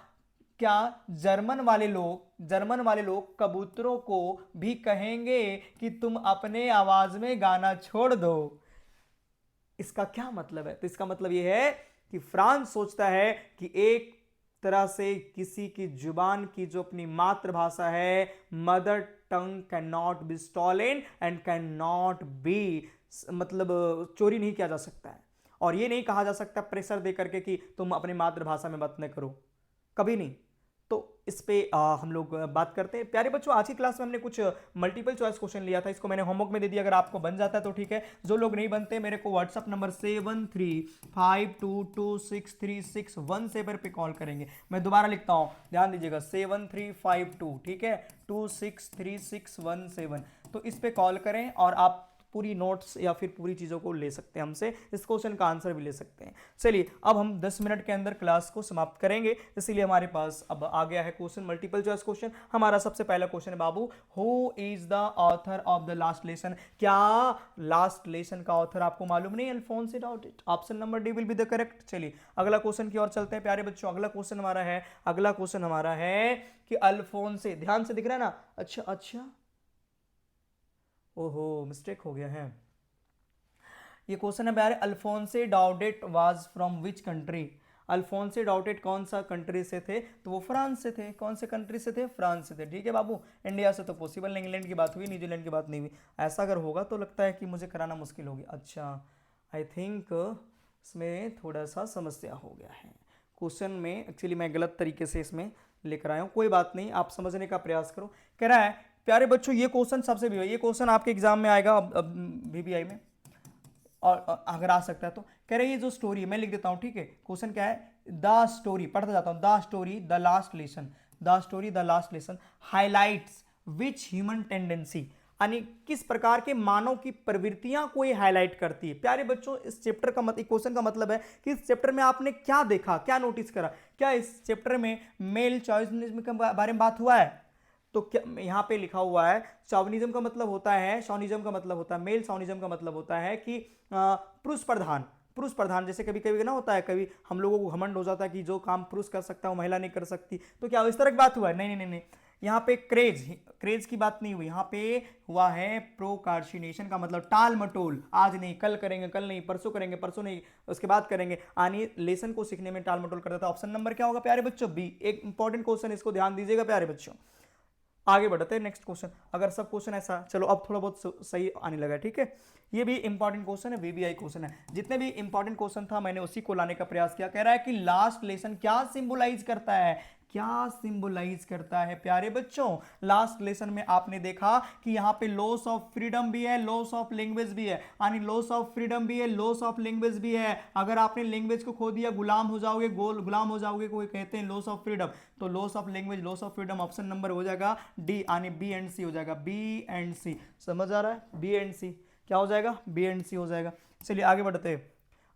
क्या जर्मन वाले लोग कबूतरों को भी कहेंगे कि तुम अपने आवाज में गाना छोड़ दो? इसका क्या मतलब है? तो इसका मतलब यह है कि फ्रांस सोचता है कि एक तरह से किसी की जुबान की जो अपनी मातृभाषा है, mother tongue can not be stolen and can not be, मतलब चोरी नहीं किया जा सकता है। और यह नहीं कहा जा सकता प्रेशर दे करके कि तुम अपनी मातृभाषा में बात न करो, कभी नहीं। तो इस पे हम लोग बात करते हैं। प्यारे बच्चों आज की क्लास में हमने कुछ मल्टीपल चॉइस क्वेश्चन लिया था, इसको मैंने होमवर्क में दे दिया। अगर आपको बन जाता है तो ठीक है, जो लोग नहीं बनते मेरे को व्हाट्सअप नंबर 7352263617 पे कॉल करेंगे। मैं दोबारा लिखता हूं, ध्यान दीजिएगा, 7352, ठीक है, 263617। तो इस पे कॉल करें और आप पूरी नोट्स या फिर पूरी चीज़ों को ले सकते हैं हमसे, इस क्वेश्चन का आंसर भी ले सकते हैं। चलिए अब हम 10 मिनट के अंदर क्लास को समाप्त करेंगे, इसीलिए हमारे पास अब आ गया है क्वेश्चन, मल्टीपल चॉइस क्वेश्चन। हमारा सबसे पहला क्वेश्चन है बाबू, who is the author of the last lesson? क्या लास्ट लेसन का ऑथर आपको मालूम नहीं? Alphonse Daudet. Option number D will be the correct. चलिए अगला क्वेश्चन की ओर चलते हैं प्यारे बच्चों। अगला क्वेश्चन हमारा है कि अल्फोंसे, ध्यान से दिख रहा है ना? अच्छा, ओहो मिस्टेक हो गया है। ये क्वेश्चन है प्यारे, अल्फोंसे डाउडेट वाज फ्रॉम विच कंट्री। अल्फोंसे डाउडेट कौन सा कंट्री से थे, तो वो फ्रांस से थे। कौन से कंट्री से थे, फ्रांस से थे। ठीक है बाबू, इंडिया से तो पॉसिबल नहीं, इंग्लैंड की बात हुई, न्यूजीलैंड की बात नहीं हुई। ऐसा अगर होगा तो लगता है कि मुझे कराना मुश्किल होगी। अच्छा, आई थिंक इसमें थोड़ा सा समस्या हो गया है क्वेश्चन में। एक्चुअली मैं गलत तरीके से इसमें लेकर आया हूँ, कोई बात नहीं, आप समझने का प्रयास करो। कह रहा है प्यारे बच्चों, ये क्वेश्चन सबसे भी, ये क्वेश्चन आपके एग्जाम में आएगा अब VBI में, और अगर आ सकता है तो। कह रहे हैं ये जो स्टोरी है, मैं लिख देता हूं, ठीक है। क्वेश्चन क्या है, द स्टोरी, पढ़ता जाता हूं, the story the last lesson, the story the last lesson highlights which human tendency, यानी किस प्रकार के मानव की प्रवृत्तियां को ये हाईलाइट करती है। प्यारे बच्चों, इस चैप्टर का क्वेश्चन का मतलब है कि इस चैप्टर में आपने क्या देखा, क्या नोटिस करा। क्या इस चैप्टर में मेल चॉइसनिज्म के बारे में बात हुआ है, तो क्या यहां पे लिखा हुआ है, शॉविनिज्म का मतलब होता है, शॉनिज्म का मतलब होता है, मेल शॉनिज्म का मतलब होता है कि पुरुष प्रधान, पुरुष प्रधान। जैसे कभी कभी ना होता है, कभी हम लोगों को घमंड हो जाता है कि जो काम पुरुष कर सकता है वो महिला नहीं कर सकती, तो क्या इस तरह की बात हुआ है, नहीं नहीं नहीं। यहाँ पे क्रेज की बात नहीं हुई, यहाँ पे हुआ है प्रोकार्शिनेशन का मतलब टाल मटोल, आज नहीं कल करेंगे, कल नहीं परसों करेंगे, परसों नहीं उसके बाद करेंगे, यानी लेसन को सीखने में टाल मटोल करता था। ऑप्शन नंबर क्या होगा प्यारे बच्चों, बी। एक इंपॉर्टेंट क्वेश्चन, इसको ध्यान दीजिएगा प्यारे बच्चों। आगे बढ़ते हैं नेक्स्ट क्वेश्चन। अगर सब क्वेश्चन ऐसा, चलो अब थोड़ा बहुत सही आने लगा, ठीक है। ये भी इंपॉर्टेंट क्वेश्चन है, VBI क्वेश्चन है। जितने भी इंपॉर्टेंट क्वेश्चन था मैंने उसी को लाने का प्रयास किया। कह रहा है कि लास्ट लेसन क्या सिंबलाइज करता है, क्या सिंबलाइज करता है प्यारे बच्चों। लास्ट लेसन में आपने देखा कि यहां पे लॉस ऑफ फ्रीडम भी है, लॉस ऑफ लैंग्वेज भी है, यानी लॉस ऑफ फ्रीडम भी है, लॉस ऑफ लैंग्वेज भी है। अगर आपने लैंग्वेज को खो दिया गुलाम हो जाओगे, गुलाम हो जाओगे, कोई कहते हैं लॉस ऑफ फ्रीडम, तो loss of language, loss of freedom, option number हो जाएगा डी, यानी बी एंड सी हो जाएगा, बी एंड सी। समझ आ रहा है, बी एंड सी क्या हो जाएगा, बी एंड सी हो जाएगा। चलिए आगे बढ़ते हैं,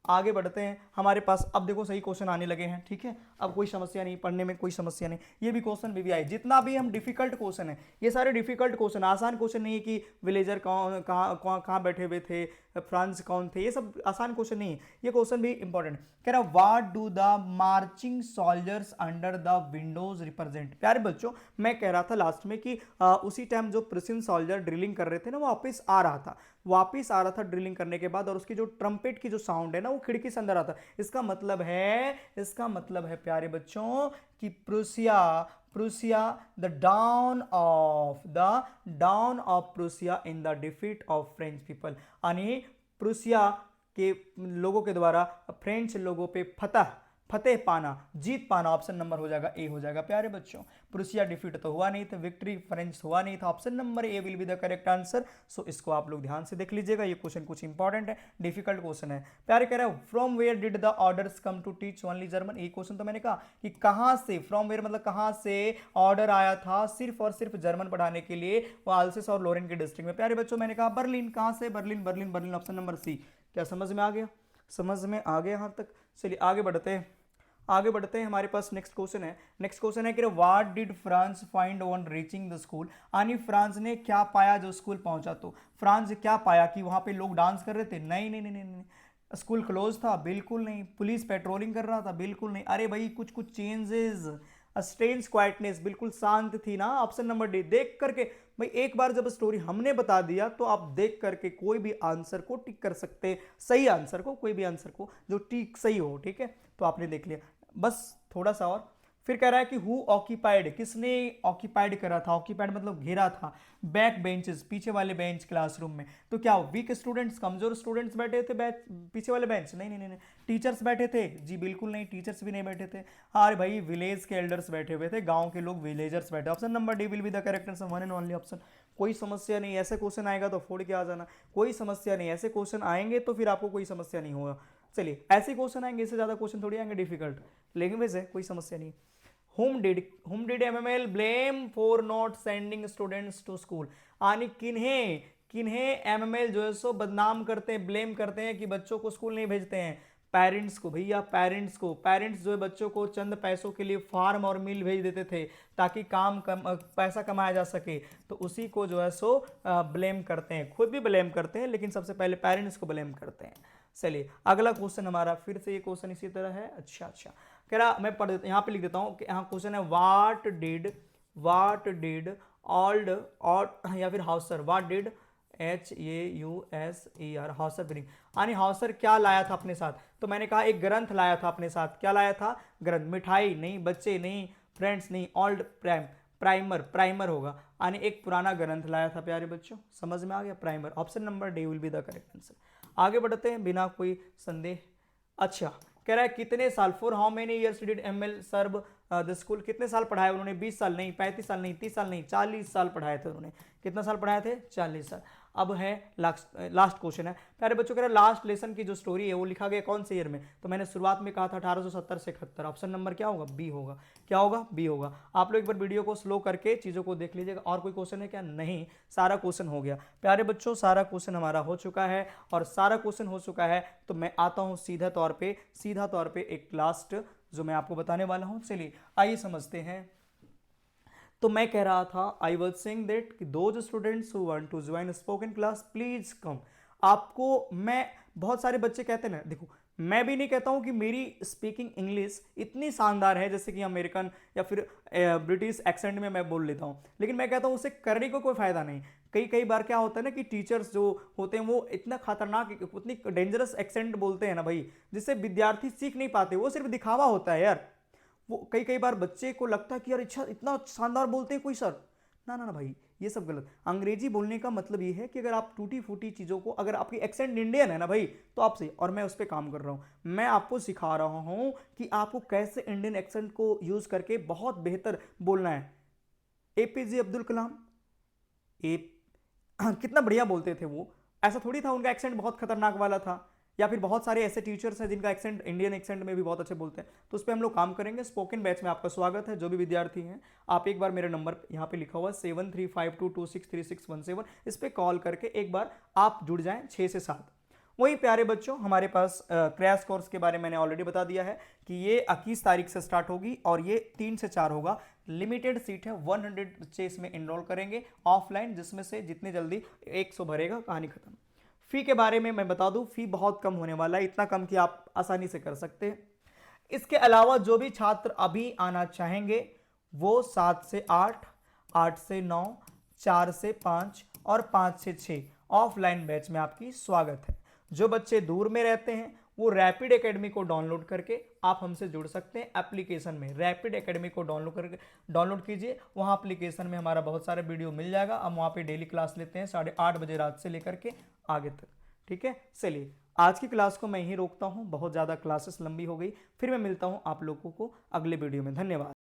आगे बढ़ते हैं। हमारे पास अब देखो सही क्वेश्चन आने लगे हैं, ठीक है। अब कोई समस्या नहीं, पढ़ने में कोई समस्या नहीं। ये भी क्वेश्चन VBI, जितना भी हम डिफिकल्ट क्वेश्चन है, ये सारे डिफिकल्ट क्वेश्चन, आसान क्वेश्चन नहीं है कि विलेजर कौन कहाँ बैठे हुए थे, फ्रांस कौन थे, ये सब आसान क्वेश्चन नहीं है। ये क्वेश्चन भी इंपॉर्टेंट। कह रहा what do the marching soldiers under the Windows represent. प्यारे बच्चों, मैं कह रहा था लास्ट में कि उसी टाइम जो प्रिसन सोल्जर ड्रिलिंग कर रहे थे ना, वो वापस आ रहा था ड्रिलिंग करने के बाद, और उसकी जो ट्रम्पेट की जो साउंड है ना, वो खिड़की से अंदर आता। इसका मतलब है प्यारे बच्चों कि Prussia the down of Prussia in the defeat of French people, यानी प्रूसिया के लोगों के द्वारा फ्रेंच लोगों पे फतेह पाना, जीत पाना, ऑप्शन नंबर हो जाएगा ए हो जाएगा प्यारे बच्चों। प्रूसिया डिफीट तो हुआ नहीं था, विक्ट्री फ्रेंच हुआ नहीं था, option number A will be the correct answer. So इसको आप लोग ध्यान से देख लीजिएगा, ये क्वेश्चन कुछ इंपॉर्टेंट है, डिफिकल्ट क्वेश्चन है। प्यारे कह रहे हैं from where did the orders come to teach only German. ये क्वेश्चन तो मैंने कहा कि कहां से, फ्रॉम वेयर मतलब कहां से ऑर्डर आया था सिर्फ और सिर्फ जर्मन पढ़ाने के लिए, वो आल्सेस और लोरेन के डिस्ट्रिक्ट में। प्यारे बच्चों मैंने कहा बर्लिन, कहां से, बर्लिन, ऑप्शन नंबर सी। क्या समझ में आ गया, समझ में आ गया यहां तक। चलिए आगे बढ़ते हैं। हमारे पास नेक्स्ट क्वेश्चन है कि what did France find on reaching the school, यानी फ्रांस ने क्या पाया जो स्कूल पहुंचा। तो फ्रांस क्या पाया कि वहां पे लोग डांस कर रहे थे, नहीं। स्कूल क्लोज था, बिल्कुल नहीं। पुलिस पेट्रोलिंग कर रहा था, बिल्कुल नहीं। अरे भाई कुछ चेंजेस, स्ट्रेंज क्वाइटनेस, बिल्कुल शांत थी ना, ऑप्शन नंबर डी। देख करके भाई, एक बार जब स्टोरी हमने बता दिया तो आप देख करके कोई भी आंसर को टिक कर सकते, सही आंसर को, कोई भी आंसर को जो टिक सही हो, ठीक है। तो आपने देख लिया, बस थोड़ा सा और। फिर कह रहा है कि हु ऑक्यूपाइड, किसने ऑक्यूपाइड करा था, ऑक्यूपाइड मतलब घेरा था, बैक बेंचेस, पीछे वाले बेंच क्लासरूम में। तो क्या वीक स्टूडेंट्स, कमजोर स्टूडेंट्स बैठे थे पीछे वाले बेंच, नहीं। टीचर्स बैठे थे जी, बिल्कुल नहीं, टीचर्स भी नहीं बैठे थे। अरे भाई विलेज के एल्डर्स बैठे हुए थे, गांव के लोग, विलेजर्स बैठे। Option number D will be the correct answer, one and only option. कोई समस्या नहीं, ऐसे क्वेश्चन आएगा तो फोड़ के आ जाना, कोई समस्या नहीं। ऐसे क्वेश्चन आएंगे तो फिर आपको कोई समस्या नहीं होगा। चलिए ऐसे क्वेश्चन आएंगे, इससे ज्यादा क्वेश्चन थोड़ी आएंगे डिफिकल्ट। लैंग्वेज है, कोई समस्या नहीं। whom did MML blame for not sending students to school, यानी किन्हें MML जो है सो बदनाम करते हैं, ब्लेम करते हैं कि बच्चों को स्कूल नहीं भेजते हैं। पेरेंट्स को भैया, पेरेंट्स जो है बच्चों को चंद पैसों के लिए फार्म और मिल भेज देते थे ताकि पैसा कमाया जा सके, तो उसी को जो है सो ब्लेम करते हैं। खुद भी ब्लेम करते हैं लेकिन सबसे पहले पेरेंट्स को ब्लेम करते हैं। चलिए अगला क्वेश्चन हमारा, फिर से ये क्वेश्चन इसी तरह है। अच्छा कह रहा, मैं पढ़ देता, यहाँ पे लिख देता हूँ कि यहाँ क्वेश्चन है व्हाट डिड ऑल्ड और या फिर Hauser, what did HAUSER, Hauser bring. यानी हॉसर क्या लाया था अपने साथ? तो मैंने कहा एक ग्रंथ लाया था अपने साथ। क्या लाया था? ग्रंथ। मिठाई नहीं, बच्चे नहीं, फ्रेंड्स नहीं, ओल्ड प्राइमर होगा, यानी एक पुराना ग्रंथ लाया था प्यारे बच्चों। समझ में आ गया? Primer. Option number D will be the correct answer. आगे बढ़ते हैं बिना कोई संदेह। अच्छा, कह रहा है कितने साल, for how many years did ML serve the school, कितने साल पढ़ाए उन्होंने? 20 साल नहीं, 35 साल नहीं, 30 साल नहीं, 40 साल पढ़ाए थे उन्होंने। कितना साल पढ़ाए थे? 40 साल। अब है लास्ट क्वेश्चन है प्यारे बच्चों। कह रहा है लास्ट लेसन की जो स्टोरी है वो लिखा गया कौन से ईयर में? तो मैंने शुरुआत में कहा था 1870 से 71। ऑप्शन नंबर क्या होगा? बी होगा। क्या होगा? बी होगा। आप लोग एक बार वीडियो को स्लो करके चीज़ों को देख लीजिएगा। और कोई क्वेश्चन है क्या? नहीं, सारा क्वेश्चन हो गया प्यारे बच्चों, सारा क्वेश्चन हमारा हो चुका है। और सारा क्वेश्चन हो चुका है तो मैं आता हूँ सीधा तौर पे एक लास्ट जो मैं आपको बताने वाला हूँ। चलिए आइए समझते हैं। तो मैं कह रहा था आई वॉज सेइंग दैट कि those students who want to join spoken class please come. आपको मैं, बहुत सारे बच्चे कहते हैं ना, देखो मैं भी नहीं कहता हूं कि मेरी स्पीकिंग इंग्लिश इतनी शानदार है जैसे कि अमेरिकन या फिर ब्रिटिश एक्सेंट में मैं बोल लेता हूं, लेकिन मैं कहता हूं उसे करने को कोई फायदा नहीं। कई कई बार क्या होता है ना कि टीचर्स जो होते हैं वो इतना खतरनाक, उतनी डेंजरस एक्सेंट बोलते हैं ना भाई, जिससे विद्यार्थी सीख नहीं पाते। वो सिर्फ दिखावा होता है यार। वो कई कई बार बच्चे को लगता है कि यार अच्छा इतना शानदार बोलते हैं कोई सर। ना ना ना भाई, ये सब गलत। अंग्रेजी बोलने का मतलब ये है कि अगर आप टूटी फूटी चीज़ों को, अगर आपकी एक्सेंट इंडियन है ना भाई, तो आप सही। और मैं उस पर काम कर रहा हूँ। मैं आपको सिखा रहा हूँ कि आपको कैसे इंडियन एक्सेंट को यूज़ करके बहुत बेहतर बोलना है। APJ अब्दुल कलाम, ए कितना बढ़िया बोलते थे वो। ऐसा थोड़ी था उनका एक्सेंट बहुत खतरनाक वाला था। या फिर बहुत सारे ऐसे टीचर्स हैं जिनका एक्सेंट इंडियन एक्सेंट में भी बहुत अच्छे बोलते हैं। तो उस पर हम लोग काम करेंगे। स्पोकन बैच में आपका स्वागत है। जो भी विद्यार्थी हैं, आप एक बार मेरा नंबर यहाँ पे लिखा हुआ है 7352263617, इस पर कॉल करके एक बार आप जुड़ जाएं 6 से 7। वही प्यारे बच्चों, हमारे पास क्रैश कोर्स के बारे में मैंने ऑलरेडी बता दिया है कि ये 21 तारीख से स्टार्ट होगी और ये 3 से 4 होगा। लिमिटेड सीट है, 100 बच्चे इसमें इनरोल करेंगे ऑफलाइन, जिसमें से जितनी जल्दी 100 भरेगा, कहानी खत्म। फी के बारे में मैं बता दूं, फी बहुत कम होने वाला है, इतना कम कि आप आसानी से कर सकते हैं। इसके अलावा जो भी छात्र अभी आना चाहेंगे वो 7 से 8, 8 से 9, 4 से 5 और 5 से 6 ऑफलाइन बैच में आपकी स्वागत है। जो बच्चे दूर में रहते हैं वो रैपिड एकेडमी को डाउनलोड करके आप हमसे जुड़ सकते हैं। एप्लीकेशन में रैपिड एकेडमी को डाउनलोड कीजिए। वहाँ एप्लीकेशन में हमारा बहुत सारा वीडियो मिल जाएगा। हम वहाँ पे डेली क्लास लेते हैं 8:30 बजे रात से लेकर के आगे तक। ठीक है, चलिए आज की क्लास को मैं यहीं रोकता हूँ, बहुत ज़्यादा क्लासेस लंबी हो गई। फिर मैं मिलता हूँ आप लोगों को अगले वीडियो में। धन्यवाद।